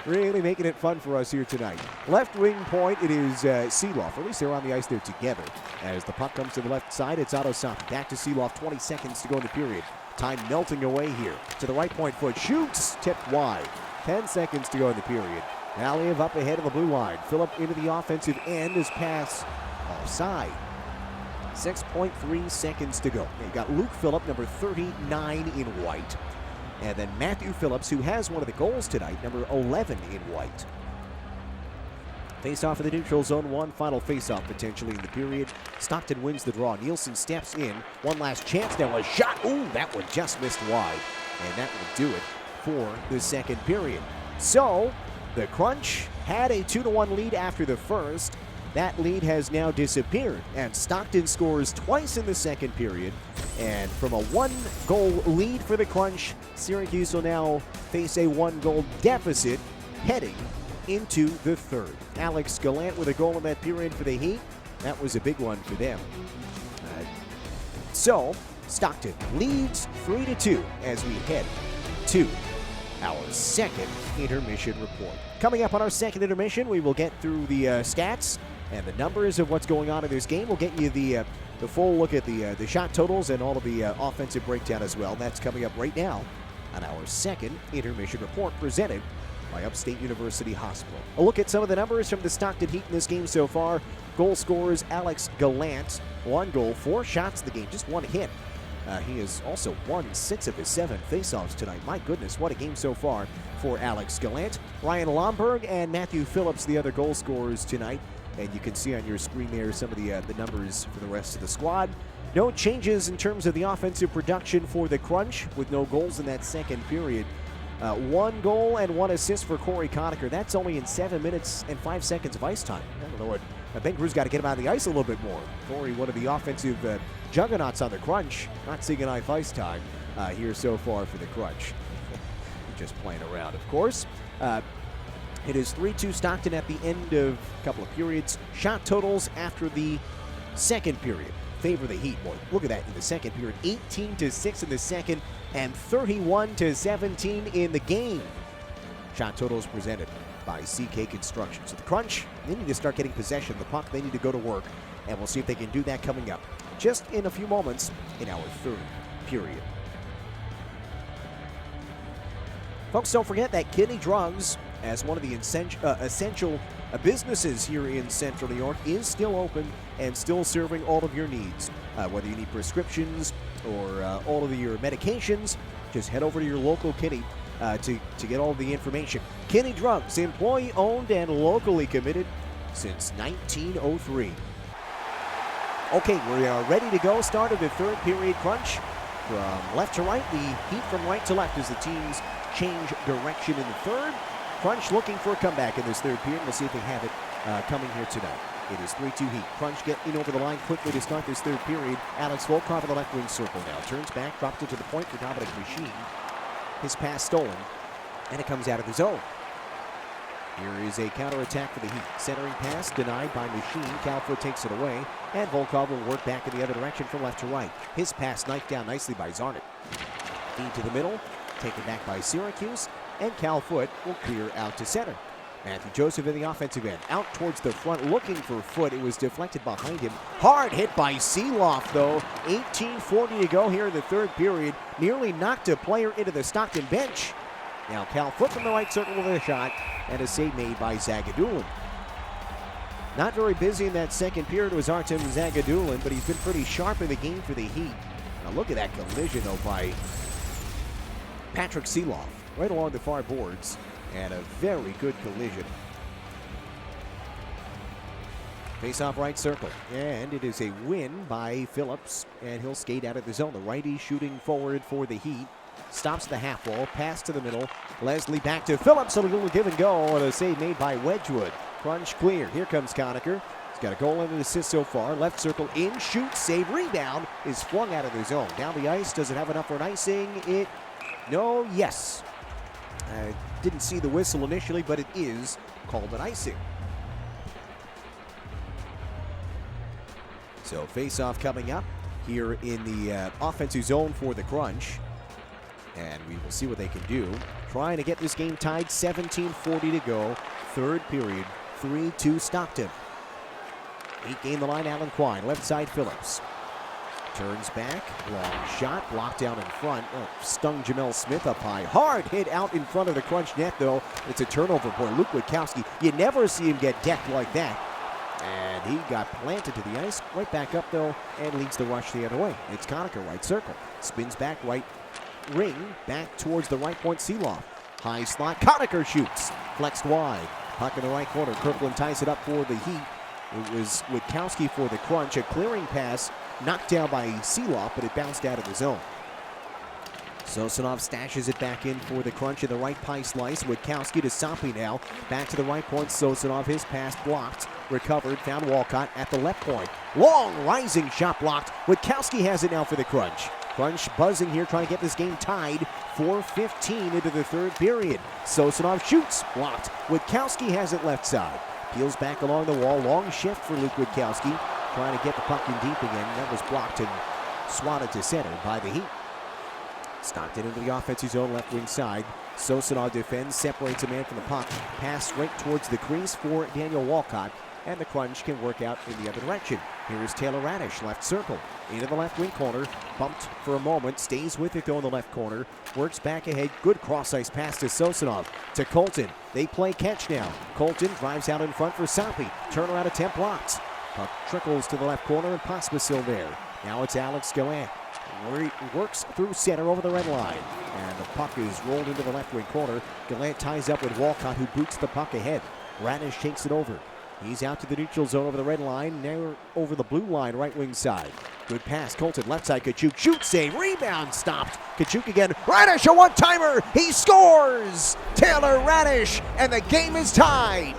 Really making it fun for us here tonight. Left wing point, it is Seeloff. At least they're on the ice there together. As the puck comes to the left side, it's Otto Soppy. Back to Seeloff, 20 seconds to go in the period. Time melting away here. To the right point foot, shoots, tipped wide. 10 seconds to go in the period. Valiev up ahead of the blue line. Phillip into the offensive end. His pass offside. 6.3 seconds to go. You got Luke Phillip, number 39 in white. And then Matthew Phillips, who has one of the goals tonight, number 11 in white. Face-off in the neutral zone. One final face-off potentially in the period. Stockton wins the draw. Nielsen steps in. One last chance now. A shot. Ooh, that one just missed wide. And that will do it for the second period. So, the Crunch had a 2-1 lead after the first. That lead has now disappeared, and Stockton scores twice in the second period. And from a 1-goal lead for the Crunch, Syracuse will now face a 1-goal deficit heading into the third. Alex Gallant with a goal in that period for the Heat. That was a big one for them. So, Stockton leads 3-2 as we head to our second intermission report. Coming up on our second intermission, we will get through the stats and the numbers of what's going on in this game. We'll get you the full look at the shot totals and all of the offensive breakdown as well. That's coming up right now on our second intermission report presented by Upstate University Hospital. A look at some of the numbers from the Stockton Heat in this game so far. Goal scorers, Alex Gallant, 1 goal, 4 shots in the game, just 1 hit. He has also won 6 of his 7 faceoffs tonight. My goodness, what a game so far for Alex Gallant. Ryan Lomberg and Matthew Phillips, the other goal scorers tonight. And you can see on your screen there some of the numbers for the rest of the squad. No changes in terms of the offensive production for the Crunch, with no goals in that second period. 1 goal and 1 assist for Corey Conacher. That's only in 7 minutes and 5 seconds of ice time. I don't know what. Ben Crew's got to get him out of the ice a little bit more. Corey, one of the offensive juggernauts on the Crunch, not seeing enough ice time here so far for the Crunch. Just playing around, of course. It is 3-2 Stockton at the end of a couple of periods. Shot totals after the second period favor the Heat. Boy, look at that in the second period. 18-6 in the second and 31-17 in the game. Shot totals presented by CK Construction. So the Crunch, they need to start getting possession of the puck. They need to go to work, and we'll see if they can do that coming up just in a few moments in our third period. Folks, don't forget that Kidney Drugs, as one of the essential businesses here in Central New York, is still open and still serving all of your needs. Whether you need prescriptions or all of your medications, just head over to your local Kidney to get all of the information. Kidney Drugs, employee-owned and locally committed since 1903. Okay, we are ready to go. Start of the third period. Crunch from left to right. The Heat from right to left as the teams change direction in the third. Crunch looking for a comeback in this third period. We'll see if they have it coming here tonight. It is 3-2 Heat. Crunch get in over the line quickly to start this third period. Alex Volkov in the left wing circle now. Turns back, dropped it to the point for Dominic Machine. His pass stolen, and it comes out of the zone. Here is a counterattack for the Heat. Centering pass denied by Machine. Calfoot takes it away, and Volkov will work back in the other direction from left to right. His pass knifed down nicely by Zarnik. Feed to the middle, taken back by Syracuse, and Calfoot will clear out to center. Matthew Joseph in the offensive end. Out towards the front, looking for Foot. It was deflected behind him. Hard hit by Seeloff, though. 18:40 to go here in the third period. Nearly knocked a player into the Stockton bench. Now Cal Foot from the right circle with a shot, and a save made by Zagadulin. Not very busy in that second period was Artem Zagadulin, but he's been pretty sharp in the game for the Heat. Now look at that collision, though, by Patrick Seeloff right along the far boards, and a very good collision. Face-off right circle, and it is a win by Phillips, and he'll skate out of the zone. The righty shooting forward for the Heat. Stops the half wall, pass to the middle. Leslie back to Phillips, a little give and go, and a save made by Wedgwood. Crunch clear. Here comes Conacher. He's got a goal and an assist so far. Left circle in, shoot, save, rebound. Is flung out of the zone. Down the ice. Does it have enough for an icing? Yes. Didn't see the whistle initially, but it is called an icing. So face-off coming up here in the offensive zone for the Crunch. And we will see what they can do. Trying to get this game tied, 17:40 to go. Third period, 3-2 Stockton. Heat gain the line, Alan Quine. Left side, Phillips. Turns back, long shot, blocked down in front. Oh, stung Jamel Smith up high. Hard hit out in front of the Crunch net, though. It's a turnover for Luke Witkowski. You never see him get decked like that. And he got planted to the ice. Right back up, though, and leads the rush the other way. It's Conacher, right circle. Spins back, right ring, back towards the right point, Seeloff. High slot, Conacher shoots. Flexed wide. Puck in the right corner. Kirkland ties it up for the Heat. It was Witkowski for the Crunch. A clearing pass knocked down by Seeloff, but it bounced out of the zone. Sosanov stashes it back in for the Crunch in the right pie slice. Witkowski to Sampi now. Back to the right point. Sosanov, his pass blocked. Recovered, found Walcott at the left point. Long rising shot blocked. Witkowski has it now for the Crunch. Crunch buzzing here, trying to get this game tied. 4:15 into the third period. Sosanov shoots, blocked. Witkowski has it left side. Peels back along the wall, long shift for Luke Witkowski. Trying to get the puck in deep again. That was blocked and swatted to center by the Heat. Stockton into the offensive zone, left wing side. Sosanov defends, separates a man from the puck. Pass right towards the crease for Daniel Walcott. And the Crunch can work out in the other direction. Here is Taylor Radish, left circle. Into the left wing corner. Bumped for a moment. Stays with it though in the left corner. Works back ahead. Good cross-ice pass to Sosanov. To Colton. They play catch now. Colton drives out in front for Sampi. Turnaround attempt blocked. Puck trickles to the left corner and Pospisil there. Now it's Alex Gallant. Works through center over the red line. And the puck is rolled into the left wing corner. Gallant ties up with Walcott, who boots the puck ahead. Radish takes it over. He's out to the neutral zone over the red line, now over the blue line, right wing side. Good pass, Colton, left side, Kachuk, shoot, save, rebound, stopped. Kachuk again, Radish, a one-timer, he scores! Taylor Radish, and the game is tied.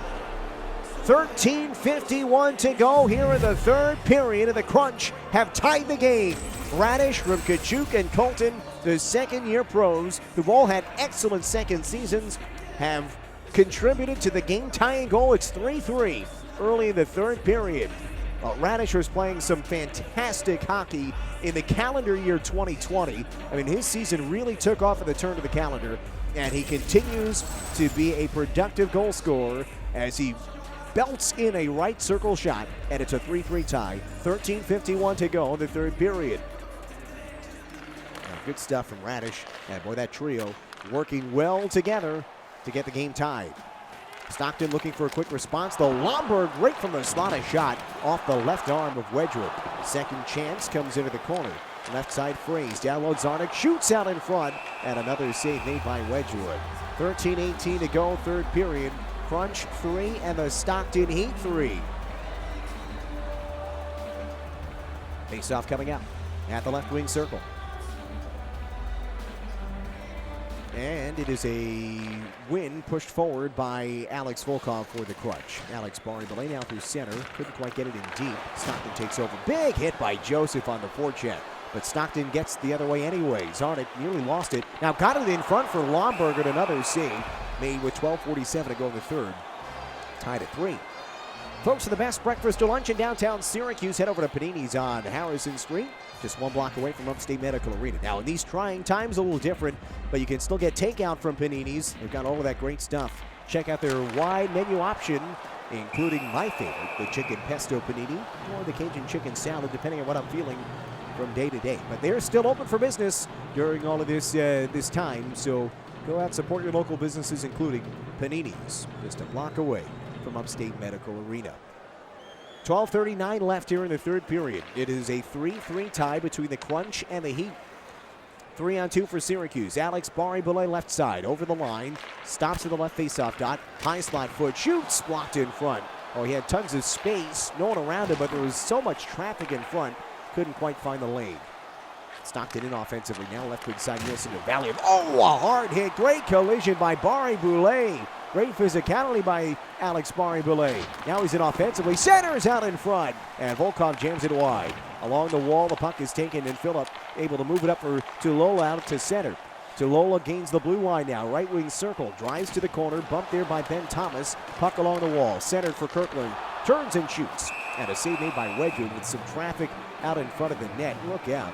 13:51 to go here in the third period, and the Crunch have tied the game. Radish from Kachuk and Colton, the second-year pros, who've all had excellent second seasons, have contributed to the game-tying goal. It's 3-3 early in the third period. Radish was playing some fantastic hockey in the calendar year 2020. I mean, his season really took off at the turn of the calendar, and he continues to be a productive goal scorer as he belts in a right circle shot, and it's a 3-3 tie. 13:51 to go in the third period. Good stuff from Radish, and boy, that trio working well together to get the game tied. Stockton looking for a quick response. The Lomberg right from the slot, a shot off the left arm of Wedgwood. Second chance comes into the corner. Left side phrase. Down low, Zarnik shoots out in front, and another save made by Wedgwood. 13:18 to go, third period. Crunch 3 and the Stockton Heat 3. Face-off coming up at the left wing circle. And it is a win pushed forward by Alex Volkov for the Crunch. Alex barring the lane out through center. Couldn't quite get it in deep. Stockton takes over. Big hit by Joseph on the forecheck. But Stockton gets the other way anyway. Zarnik nearly lost it. Now got it in front for Lomberg, and another save made with 12:47 to go in the third. Tied at 3. Folks, for the best breakfast or lunch in downtown Syracuse, head over to Panini's on Harrison Street, just 1 block away from Upstate Medical Arena. Now, in these trying times, a little different, but you can still get takeout from Panini's. They've got all of that great stuff Check out their wide menu option, including my favorite, the chicken pesto panini, or the Cajun chicken salad, depending on what I'm feeling from day to day. But they're still open for business during all of this this time, so go out and support your local businesses, including Panini's, just a block away from Upstate Medical Arena. 12:39 left here in the third period. It is a 3-3 tie between the Crunch and the Heat. 3-on-2 for Syracuse. Alex Barry-Boulet left side, over the line, stops at the left faceoff dot, high slot foot, shoots, blocked in front. Oh, he had tons of space, no one around him, but there was so much traffic in front, couldn't quite find the lane. Stockton in offensively, now left wing side, Nielsen to Valley. Oh, a hard hit, great collision by Barry-Boulet. Great physicality by Alex Barry-Boulet. Now he's in offensively, centers out in front, and Volkov jams it wide. Along the wall, the puck is taken, and Phillip able to move it up for Tulola out to center. Tulola gains the blue line now, right wing circle, drives to the corner, bumped there by Ben Thomas. Puck along the wall, centered for Kirkland, turns and shoots. And a save made by Wedgwood with some traffic out in front of the net. Look out.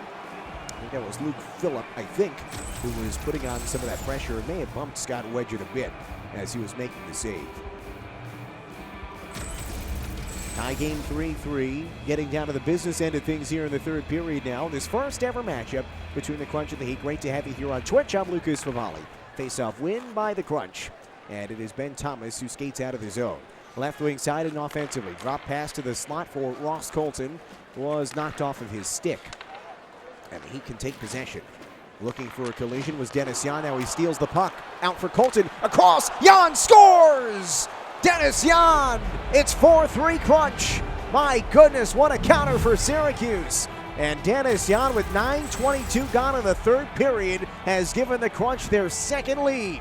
I think that was Luke Phillip, who was putting on some of that pressure. It may have bumped Scott Wedgwood a bit as he was making the save. Tie game 3-3, getting down to the business end of things here in the third period now. This first ever matchup between the Crunch and the Heat. Great to have you here on Twitch. I'm Lucas Favali. Face-off win by the Crunch. And it is Ben Thomas who skates out of the zone. Left wing side and offensively. Drop pass to the slot for Ross Colton. Was knocked off of his stick. And the Heat can take possession. Looking for a collision was Dennis Jan. Now he steals the puck. Out for Colton. Across. Jan scores! Dennis Jan! It's 4-3 Crunch. My goodness, what a counter for Syracuse. And Dennis Jan, with 9:22 gone in the third period, has given the Crunch their second lead.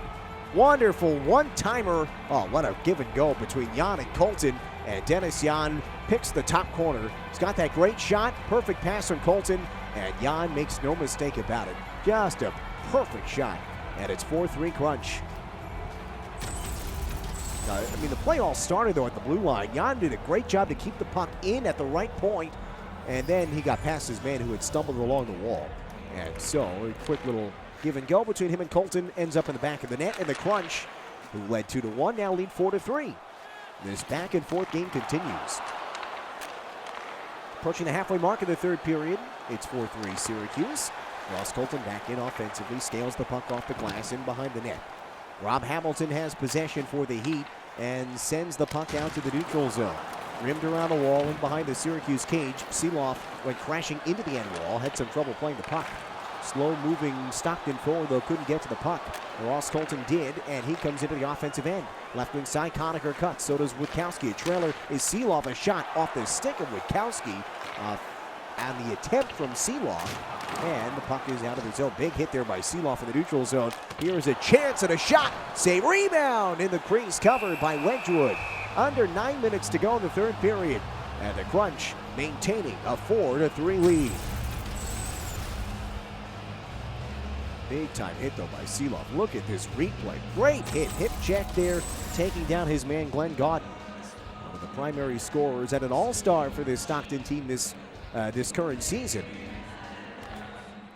Wonderful one-timer. Oh, what a give and go between Jan and Colton. And Dennis Jan picks the top corner. He's got that great shot. Perfect pass from Colton. And Jan makes no mistake about it. Just a perfect shot. And it's 4-3 Crunch. The play all started, though, at the blue line. Jan did a great job to keep the puck in at the right point, and then he got past his man who had stumbled along the wall. And so a quick little give and go between him and Colton ends up in the back of the net, and the Crunch, who led 2-1, now lead 4-3. This back and forth game continues. Approaching the halfway mark of the third period, it's 4-3 Syracuse. Ross Colton back in offensively, scales the puck off the glass in behind the net. Rob Hamilton has possession for the Heat and sends the puck out to the neutral zone. Rimmed around the wall and behind the Syracuse cage. Seeloff went crashing into the end wall, had some trouble playing the puck. Slow-moving Stockton forward, though, couldn't get to the puck. Ross Colton did, and he comes into the offensive end. Left wing side, Conacher cuts, so does Witkowski. A trailer is Seeloff, a shot off the stick of Witkowski. On the attempt from Seeloff, and the puck is out of the zone. Big hit there by Seeloff in the neutral zone. Here's a chance and a shot. Save, rebound in the crease, covered by Wedgwood. Under 9 minutes to go in the third period, and the Crunch maintaining a 4-3 lead. Big time hit though by Seeloff. Look at this replay. Great hit. Hip check there, taking down his man Glenn Gaudin. One of the primary scorers and an all-star for this Stockton team this current season.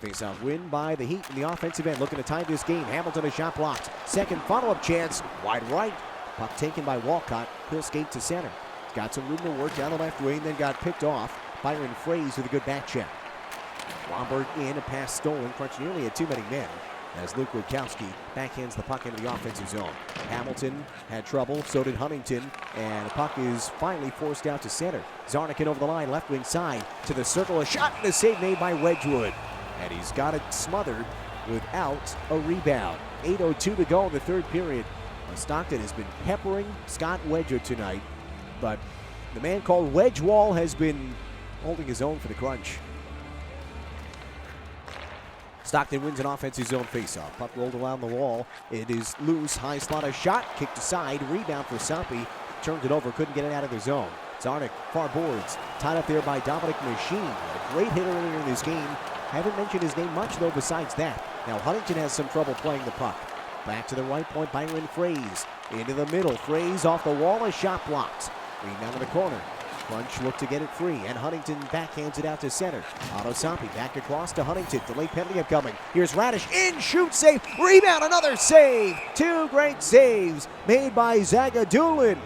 Face-off win by the Heat in the offensive end. Looking to tie this game. Hamilton a shot blocked. Second follow-up chance. Wide right. Puck taken by Walcott. He'll skate to center. Got some room to work down the left wing, then got picked off. Byron Fraze with a good back check. Lombard in, a pass stolen. Crunch nearly had too many men as Luke Witkowski backhands the puck into the offensive zone. Hamilton had trouble, so did Huntington, and the puck is finally forced out to center. Zarnikin over the line, left wing side to the circle. A shot and a save made by Wedgwood. And he's got it smothered without a rebound. 8:02 to go in the third period. Stockton has been peppering Scott Wedgwood tonight, but the man called Wedgewall has been holding his own for the Crunch. Stockton wins an offensive zone faceoff. Puck rolled around the wall. It is loose. High slot, a shot. Kicked aside. Rebound for Sampi. Turned it over. Couldn't get it out of the zone. Zarnik, far boards. Tied up there by Dominic Machine. A great hitter earlier in this game. Haven't mentioned his name much, though, besides that. Now, Huntington has some trouble playing the puck. Back to the right point, Byron Fraze. Into the middle. Fraze off the wall. A shot blocked. Rebound in the corner. Crunch look to get it free, and Huntington backhands it out to center. Otto Sampi back across to Huntington. Delayed penalty upcoming. Here's Radish in, shoot, save, rebound, another save. Two great saves made by Zagadulin.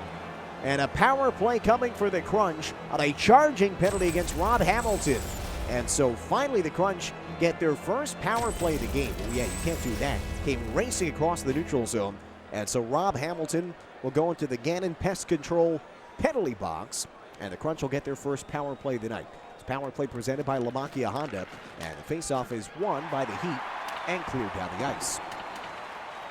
And a power play coming for the Crunch on a charging penalty against Rob Hamilton. And so finally the Crunch get their first power play of the game. Well, yeah, you can't do that. Came racing across the neutral zone. And so Rob Hamilton will go into the Gannon Pest Control penalty box, and the Crunch will get their first power play of the night. It's power play presented by Lamakia Honda, and the faceoff is won by the Heat and cleared down the ice.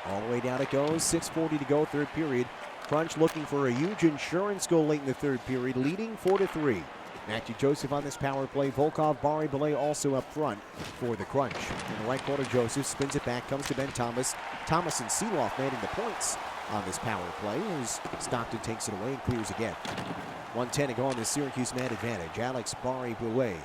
All the way down it goes, 6:40 to go, third period. Crunch looking for a huge insurance goal late in the third period, leading 4-3. Matthew Joseph on this power play. Volkov, Barry Belay also up front for the Crunch. In the right corner, Joseph spins it back, comes to Ben Thomas. Thomas and Seeloff manning the points on this power play as Stockton takes it away and clears again. 1:10 to go on this Syracuse man advantage. Alex Barry Belay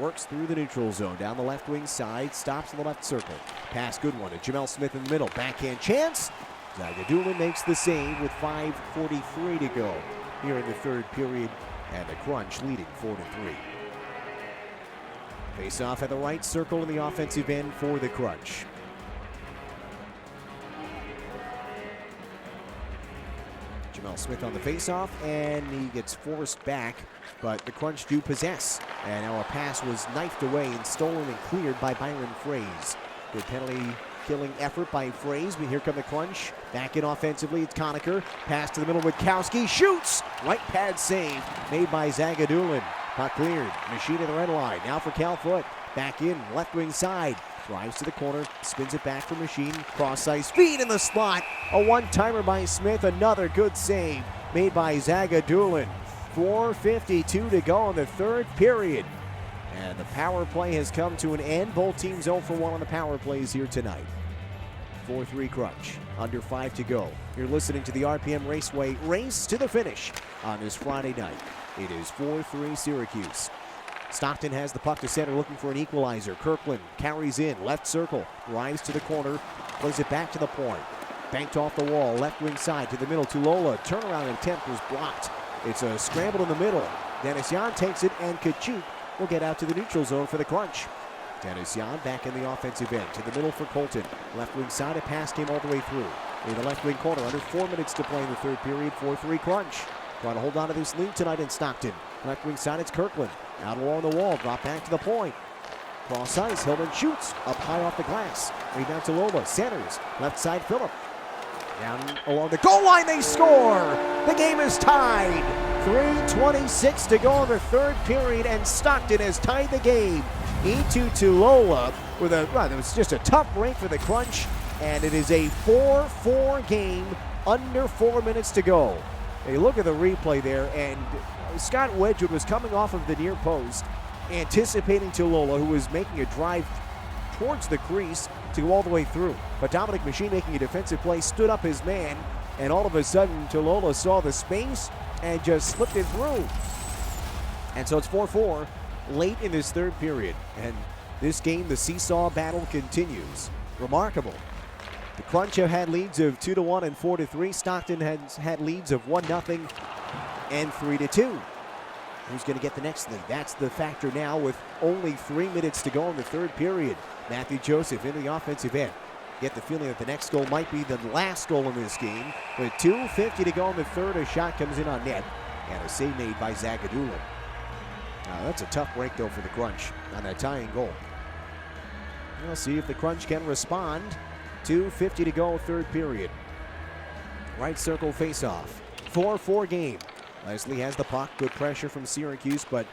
works through the neutral zone, down the left wing side, stops in the left circle. Pass, good one to Jamel Smith in the middle. Backhand chance. Zagadulin makes the save with 5:43 to go here in the third period, and the Crunch leading 4-3. Face off at the right circle in the offensive end for the Crunch. Jamel Smith on the faceoff, and he gets forced back, but the Crunch do possess. And now a pass was knifed away and stolen and cleared by Byron Fraze. Good penalty-killing effort by Fraze, but here come the Crunch. Back in offensively, it's Conacher. Pass to the middle, Witkowski shoots! Right pad save made by Zagadulin. Puck cleared. Machine at the red line. Now for Cal Foot. Back in, left wing side. Drives to the corner, spins it back for Machine. Cross-ice feed in the slot. A one-timer by Smith. Another good save made by Zagadulin. 4:52 to go in the third period. And the power play has come to an end. Both teams 0 for 1 on the power plays here tonight. 4-3 Crunch. Under 5 to go. You're listening to the RPM Raceway race to the finish on this Friday night. It is 4-3 Syracuse. Stockton has the puck to center, looking for an equalizer. Kirkland carries in, left circle, drives to the corner, plays it back to the point. Banked off the wall, left wing side to the middle to Lola. Turnaround attempt was blocked. It's a scramble in the middle. Dennis Yan takes it, and Kachuk will get out to the neutral zone for the Crunch. Dennis Yan back in the offensive end to the middle for Colton. Left wing side, a pass came all the way through. In the left wing corner, under 4 minutes to play in the third period, 4-3 Crunch. Trying to hold on to this lead tonight in Stockton. Left wing side, it's Kirkland. Out along the wall, drop back to the point. Cross ice, Hillman shoots up high off the glass. Rebound to Lola, centers. Left side, Phillip. Down along the goal line, they score! The game is tied. 3:26 to go in the third period, and Stockton has tied the game. E2 to Lola with it was just a tough break for the Crunch, and it is a 4-4 game under 4 minutes to go. Hey, look at the replay there, and Scott Wedgwood was coming off of the near post, anticipating Tulola, who was making a drive towards the crease to go all the way through. But Dominic Machine, making a defensive play, stood up his man, and all of a sudden Tulola saw the space and just slipped it through. And so it's 4-4 late in this third period. And this game, the seesaw battle continues. Remarkable. The Crunch have had leads of 2-1 and 4-3. Stockton has had leads of 1-0 and 3-2. Who's going to get the next lead? That's the factor now with only 3 minutes to go in the third period. Matthew Joseph in the offensive end. Get the feeling that the next goal might be the last goal in this game. With 2:50 to go in the third, a shot comes in on net. And a save made by Zagadulin. That's a tough break, though, for the Crunch on that tying goal. We'll see if the Crunch can respond. 2:50 to go, third period. Right circle face-off. 4-4 game. Leslie has the puck. Good pressure from Syracuse, but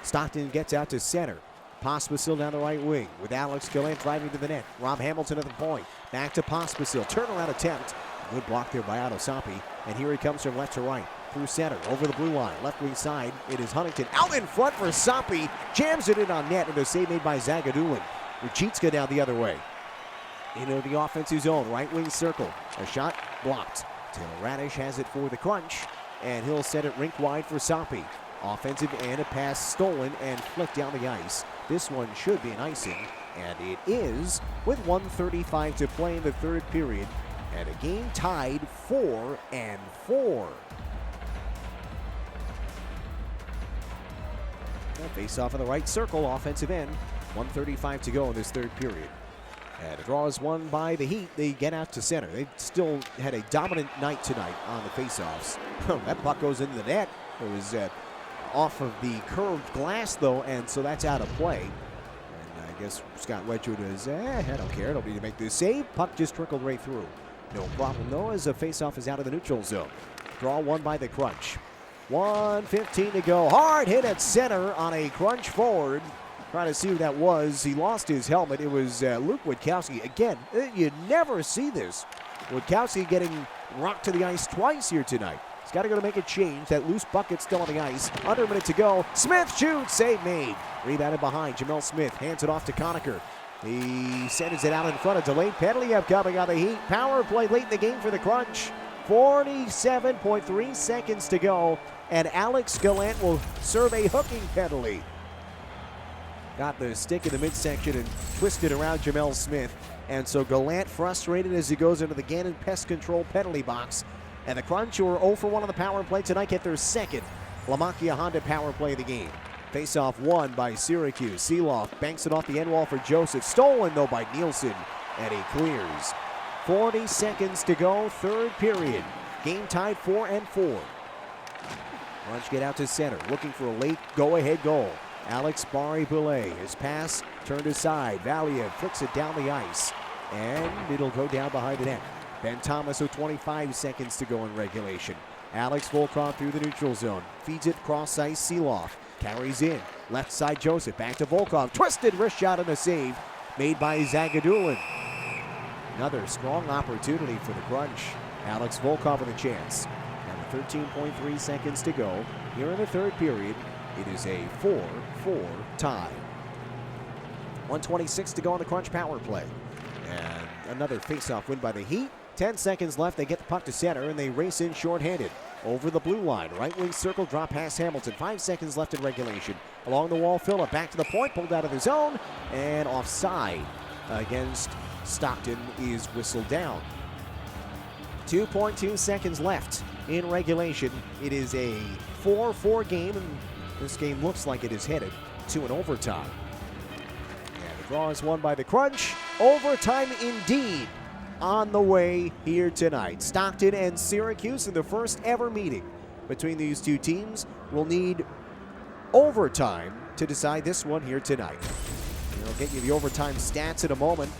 Stockton gets out to center. Pospisil down the right wing with Alex Gallant driving to the net. Rob Hamilton at the point. Back to Pospisil. Turnaround attempt. Good block there by Otto Sampi. And here he comes from left to right. Through center. Over the blue line. Left wing side. It is Huntington. Out in front for Sampi. Jams it in on net. And a save made by Zagadulin. Rachitska down the other way. Into the offensive zone. Right wing circle. A shot blocked. Taylor Radish has it for the Crunch. And he'll set it rink wide for Sampi. Offensive and a pass stolen and flicked down the ice. This one should be an icing, and it is with 1:35 to play in the third period, and a game tied 4-4. Face off in the right circle, offensive end. 1:35 to go in this third period. And the draw is won by the Heat. They get out to center. They've still had a dominant night tonight on the faceoffs. That puck goes into the net. It was off of the curved glass, though, and so that's out of play. And I guess Scott Wedgwood is, I don't care. Don't need to make this save. Puck just trickled right through. No problem, though, as a faceoff is out of the neutral zone. Draw won by the Crunch. 1:15 to go. Hard hit at center on a Crunch forward. Trying to see who that was. He lost his helmet. It was Luke Witkowski. Again, you never see this. Witkowski getting rocked to the ice twice here tonight. He's got to go to make a change. That loose bucket still on the ice. Under a minute to go. Smith shoots. Save made. Rebounded behind. Jamel Smith hands it off to Conacher. He sends it out in front. A delayed penalty upcoming on the Heat. Power play late in the game for the Crunch. 47.3 seconds to go. And Alex Gallant will serve a hooking penalty. Got the stick in the midsection and twisted around Jamel Smith. And so Gallant frustrated as he goes into the Gannon Pest Control penalty box. And the Crunch, who are 0 for 1 on the power play tonight, get their second Lamakia Honda power play of the game. Face-off won by Syracuse. Seeloff banks it off the end wall for Joseph. Stolen, though, by Nielsen. And he clears. 40 seconds to go, third period. Game tied 4-4. Crunch get out to center, looking for a late go-ahead goal. Alex Barry-Boulet, his pass turned aside. Valiev flicks it down the ice, and it'll go down behind the net. Ben Thomas with 25 seconds to go in regulation. Alex Volkov through the neutral zone. Feeds it cross ice. Seeloff carries in. Left side Joseph. Back to Volkov. Twisted wrist shot and a save made by Zagadulin. Another strong opportunity for the Crunch. Alex Volkov with a chance. And with 13.3 seconds to go here in the third period, it is a 4-4 tie. 1:26 to go on the Crunch power play. And another faceoff win by the Heat. 10 seconds left. They get the puck to center, and they race in shorthanded. Over the blue line. Right wing circle, drop past Hamilton. 5 seconds left in regulation. Along the wall, Phillip back to the point, pulled out of the zone, and offside against Stockton is whistled down. 2.2 seconds left in regulation. It is a 4-4 game, and this game looks like it is headed to an overtime. And the draw is won by the Crunch. Overtime indeed on the way here tonight. Stockton and Syracuse in the first ever meeting between these two teams will need overtime to decide this one here tonight. I'll get you the overtime stats in a moment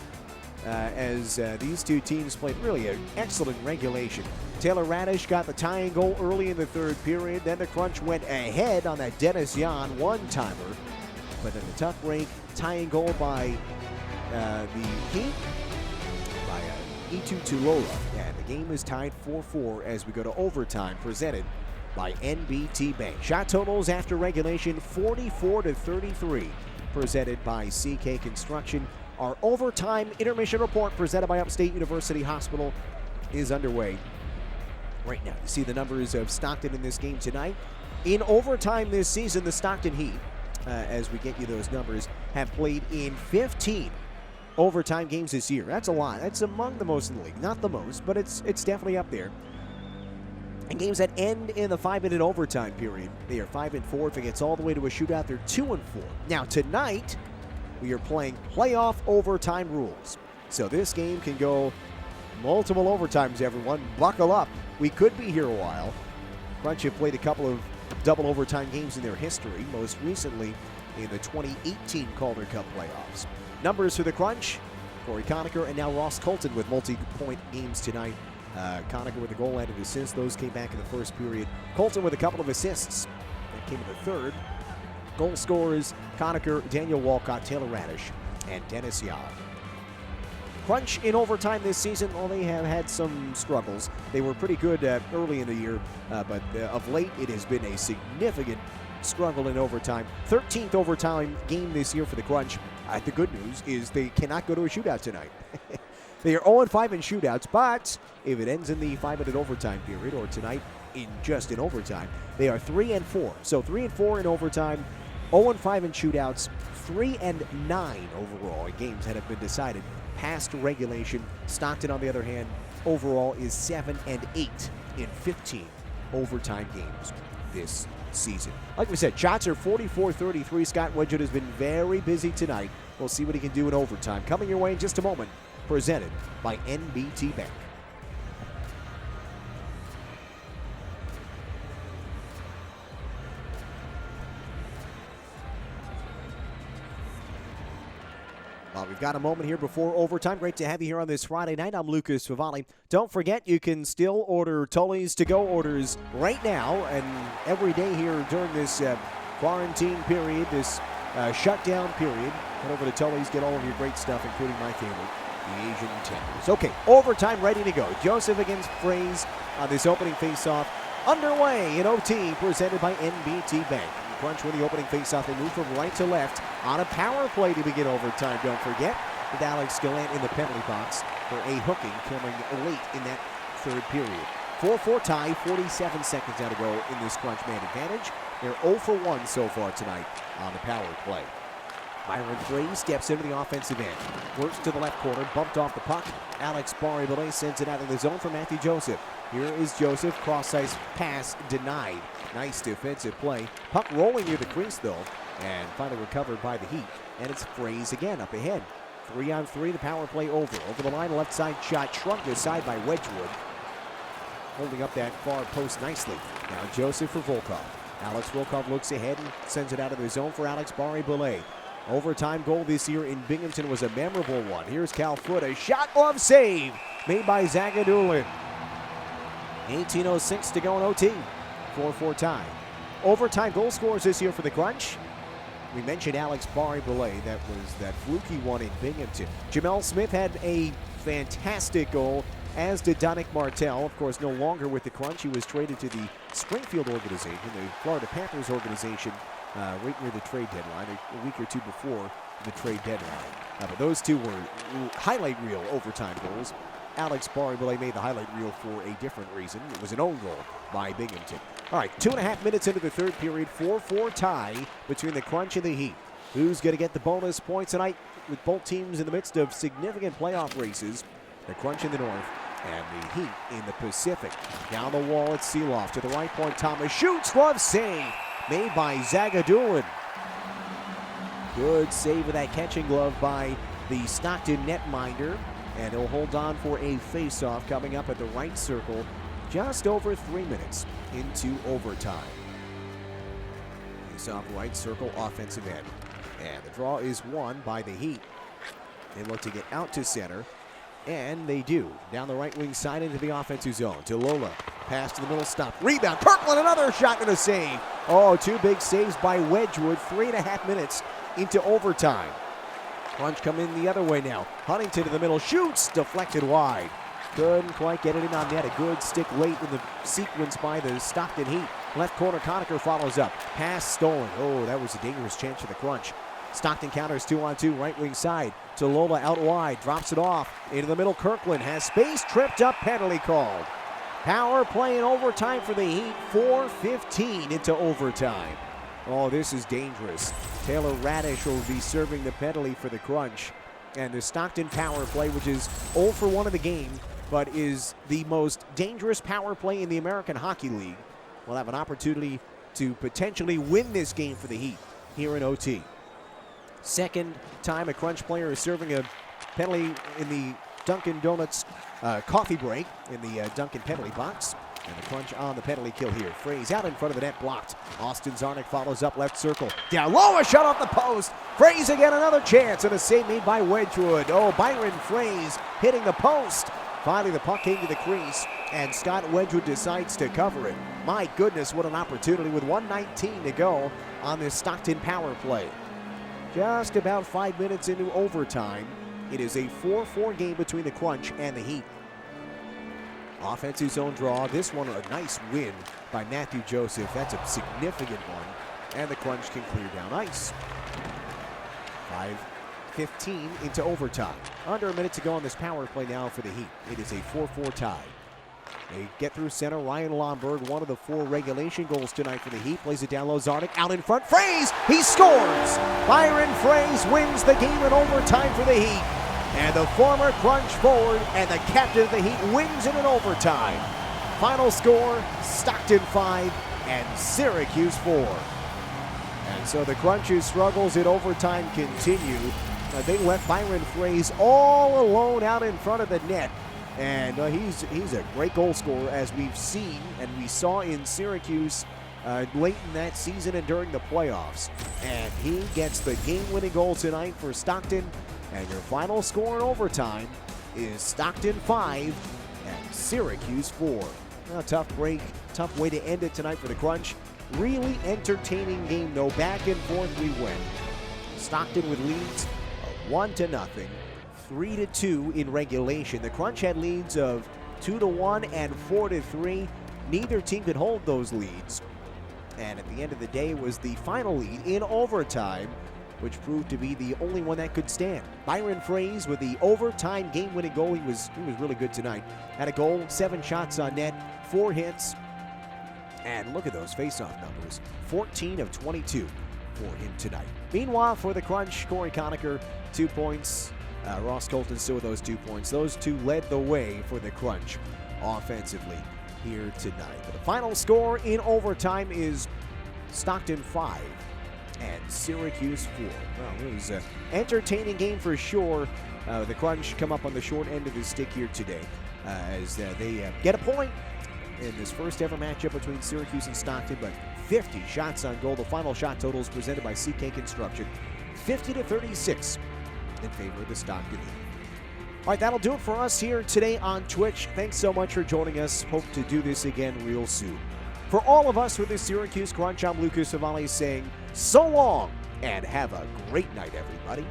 as these two teams played really an excellent regulation. Taylor Radish got the tying goal early in the third period. Then the Crunch went ahead on that Dennis Yan one-timer. But then the tough break tying goal by the Heat by Itu Tulola. And the game is tied 4-4 as we go to overtime, presented by NBT Bank. Shot totals after regulation 44-33, presented by CK Construction. Our overtime intermission report presented by Upstate University Hospital is underway right now. You see the numbers of Stockton in this game tonight. In overtime this season, the Stockton Heat, as we get you those numbers, have played in 15 overtime games this year. That's a lot. That's among the most in the league. Not the most, but it's definitely up there. And games that end in the 5-minute overtime period, they are 5-4. If it gets all the way to a shootout, they're 2-4. Now tonight, we are playing playoff overtime rules. So this game can go multiple overtimes, everyone. Buckle up. We could be here a while. Crunch have played a couple of double overtime games in their history, most recently in the 2018 Calder Cup playoffs. Numbers for the Crunch: Corey Conacher and now Ross Colton with multi-point games tonight. Conacher with a goal and an assist. Those came back in the first period. Colton with a couple of assists. That came in the third. Goal scorers: Conacher, Daniel Walcott, Taylor Radish, and Dennis Yan. Crunch in overtime this season, well, they have had some struggles. They were pretty good early in the year, but of late it has been a significant struggle in overtime. 13th overtime game this year for the Crunch. The good news is they cannot go to a shootout tonight. They are 0-5 in shootouts, but if it ends in the 5-minute overtime period, or tonight in overtime, they are 3-4. So 3-4 in overtime, 0-5 in shootouts, 3-9 overall in games that have been decided past regulation. Stockton, on the other hand, overall is 7-8 in 15 overtime games this season. Like we said, shots are 44-33. Scott Wedgwood has been very busy tonight. We'll see what he can do in overtime. Coming your way in just a moment, presented by NBT Bank. Well, we've got a moment here before overtime. Great to have you here on this Friday night. I'm Lucas Favali. Don't forget, you can still order Tully's to-go orders right now and every day here during this quarantine period, this shutdown period. Head over to Tully's, get all of your great stuff, including my favorite, the Asian tenders. Okay, overtime ready to go. Joseph against Fraze on this opening faceoff underway in OT, presented by NBT Bank. Crunch win the opening faceoff. They move from right to left on a power play to begin overtime. Don't forget, with Alex Gallant in the penalty box for a hooking coming late in that third period. 4-4 tie, 47 seconds now to go in this Crunch man advantage. They're 0 for 1 so far tonight on the power play. Byron Fraze steps into the offensive end. Works to the left corner, bumped off the puck. Alex Barry-Belay sends it out of the zone for Matthew Joseph. Here is Joseph, cross-ice pass denied. Nice defensive play. Puck rolling near the crease though, and finally recovered by the Heat. And it's Fraze again up ahead. 3-on-3, the power play over. Over the line, left side shot, shrugged aside by Wedgwood. Holding up that far post nicely. Now Joseph for Volkov. Alex Volkov looks ahead and sends it out of the zone for Alex Barry-Belay. Overtime goal this year in Binghamton was a memorable one. Here's Cal Foote, a shot glove save made by Zagadulin. 18:06 to go in OT. 4-4 tie. Overtime goal scorers this year for the Crunch. We mentioned Alex Barry-Belay. That was that fluky one in Binghamton. Jamel Smith had a fantastic goal, as did Donick Martell. Of course, no longer with the Crunch. He was traded to the Springfield organization, the Florida Panthers organization, right near the trade deadline, a week or two before the trade deadline. But those two were highlight reel overtime goals. Alex Barry-Belay made the highlight reel for a different reason. It was an own goal by Binghamton. All right, 2.5 minutes into the third period, 4-4 tie between the Crunch and the Heat. Who's going to get the bonus points tonight with both teams in the midst of significant playoff races? The Crunch in the north and the Heat in the Pacific. Down the wall, it's Seeloff to the right point. Thomas shoots, glove save made by Zagadulin. Good save with that catching glove by the Stockton netminder. And he'll hold on for a face-off coming up at the right circle just over 3 minutes into overtime. Face-off right circle, offensive end. And the draw is won by the Heat. They look to get out to center, and they do. Down the right wing side into the offensive zone. To Lola. Pass to the middle, stop. Rebound. Kirkland, another shot and a save. Oh, two big saves by Wedgwood. 3.5 minutes into overtime. Crunch come in the other way now. Huntington to the middle, shoots, deflected wide. Couldn't quite get it in on net. A good stick late in the sequence by the Stockton Heat. Left corner, Conacher follows up. Pass stolen. Oh, that was a dangerous chance for the Crunch. Stockton counters 2-on-2, right wing side. To Lola out wide, drops it off. Into the middle, Kirkland has space, tripped up, penalty called. Power play in overtime for the Heat, 4:15 into overtime. Oh, this is dangerous. Taylor Radish will be serving the penalty for the Crunch. And the Stockton power play, which is 0 for 1 of the game, but is the most dangerous power play in the American Hockey League, will have an opportunity to potentially win this game for the Heat here in OT. Second time a Crunch player is serving a penalty in the Dunkin' Donuts coffee break in the Dunkin' penalty box. And the Crunch on the penalty kill here. Fraze out in front of the net, blocked. Austin Zarnik follows up left circle. Down low, a shot off the post. Fraze again, another chance, and a save made by Wedgwood. Oh, Byron Fraze hitting the post. Finally, the puck came to the crease, and Scott Wedgwood decides to cover it. My goodness, what an opportunity with 1:19 to go on this Stockton power play. Just about 5 minutes into overtime. It is a 4-4 game between the Crunch and the Heat. Offensive zone draw. This one a nice win by Matthew Joseph. That's a significant one. And the Crunch can clear down ice. 5:15 into overtime. Under a minute to go on this power play now for the Heat. It is a 4-4 tie. They get through center. Ryan Lomberg, one of the 4 regulation goals tonight for the Heat. Plays it down low. Zarnik out in front. Fraze! He scores! Byron Fraze wins the game in overtime for the Heat. And the former Crunch forward and the captain of the Heat wins it in overtime. Final score, Stockton 5 and Syracuse 4. And so the Crunch's struggles in overtime continue. They left Byron Fraze all alone out in front of the net. And he's a great goal scorer, as we've seen and we saw in Syracuse late in that season and during the playoffs. And he gets the game-winning goal tonight for Stockton. And your final score in overtime is Stockton 5 and Syracuse 4. A tough break, tough way to end it tonight for the Crunch. Really entertaining game, though. Back and forth we went. Stockton with leads of 1-0, 3-2 in regulation. The Crunch had leads of 2-1 and 4-3. Neither team could hold those leads. And at the end of the day was the final lead in overtime, which proved to be the only one that could stand. Byron Fraze with the overtime game-winning goal. He was really good tonight. Had a goal, 7 shots on net, 4 hits. And look at those face-off numbers, 14 of 22 for him tonight. Meanwhile, for the Crunch, Corey Conacher, 2 points. Ross Colton still with those 2 points. Those two led the way for the Crunch offensively here tonight. But the final score in overtime is Stockton 5 and Syracuse 4. Well, it was an entertaining game for sure. The Crunch come up on the short end of the stick here today as they get a point in this first ever matchup between Syracuse and Stockton, but 50 shots on goal. The final shot totals presented by CK Construction, 50-36 in favor of the Stockton Heat. All right, that'll do it for us here today on Twitch. Thanks so much for joining us. Hope to do this again real soon. For all of us with the Syracuse Crunch, I'm Lucas Savali saying so long and have a great night, everybody.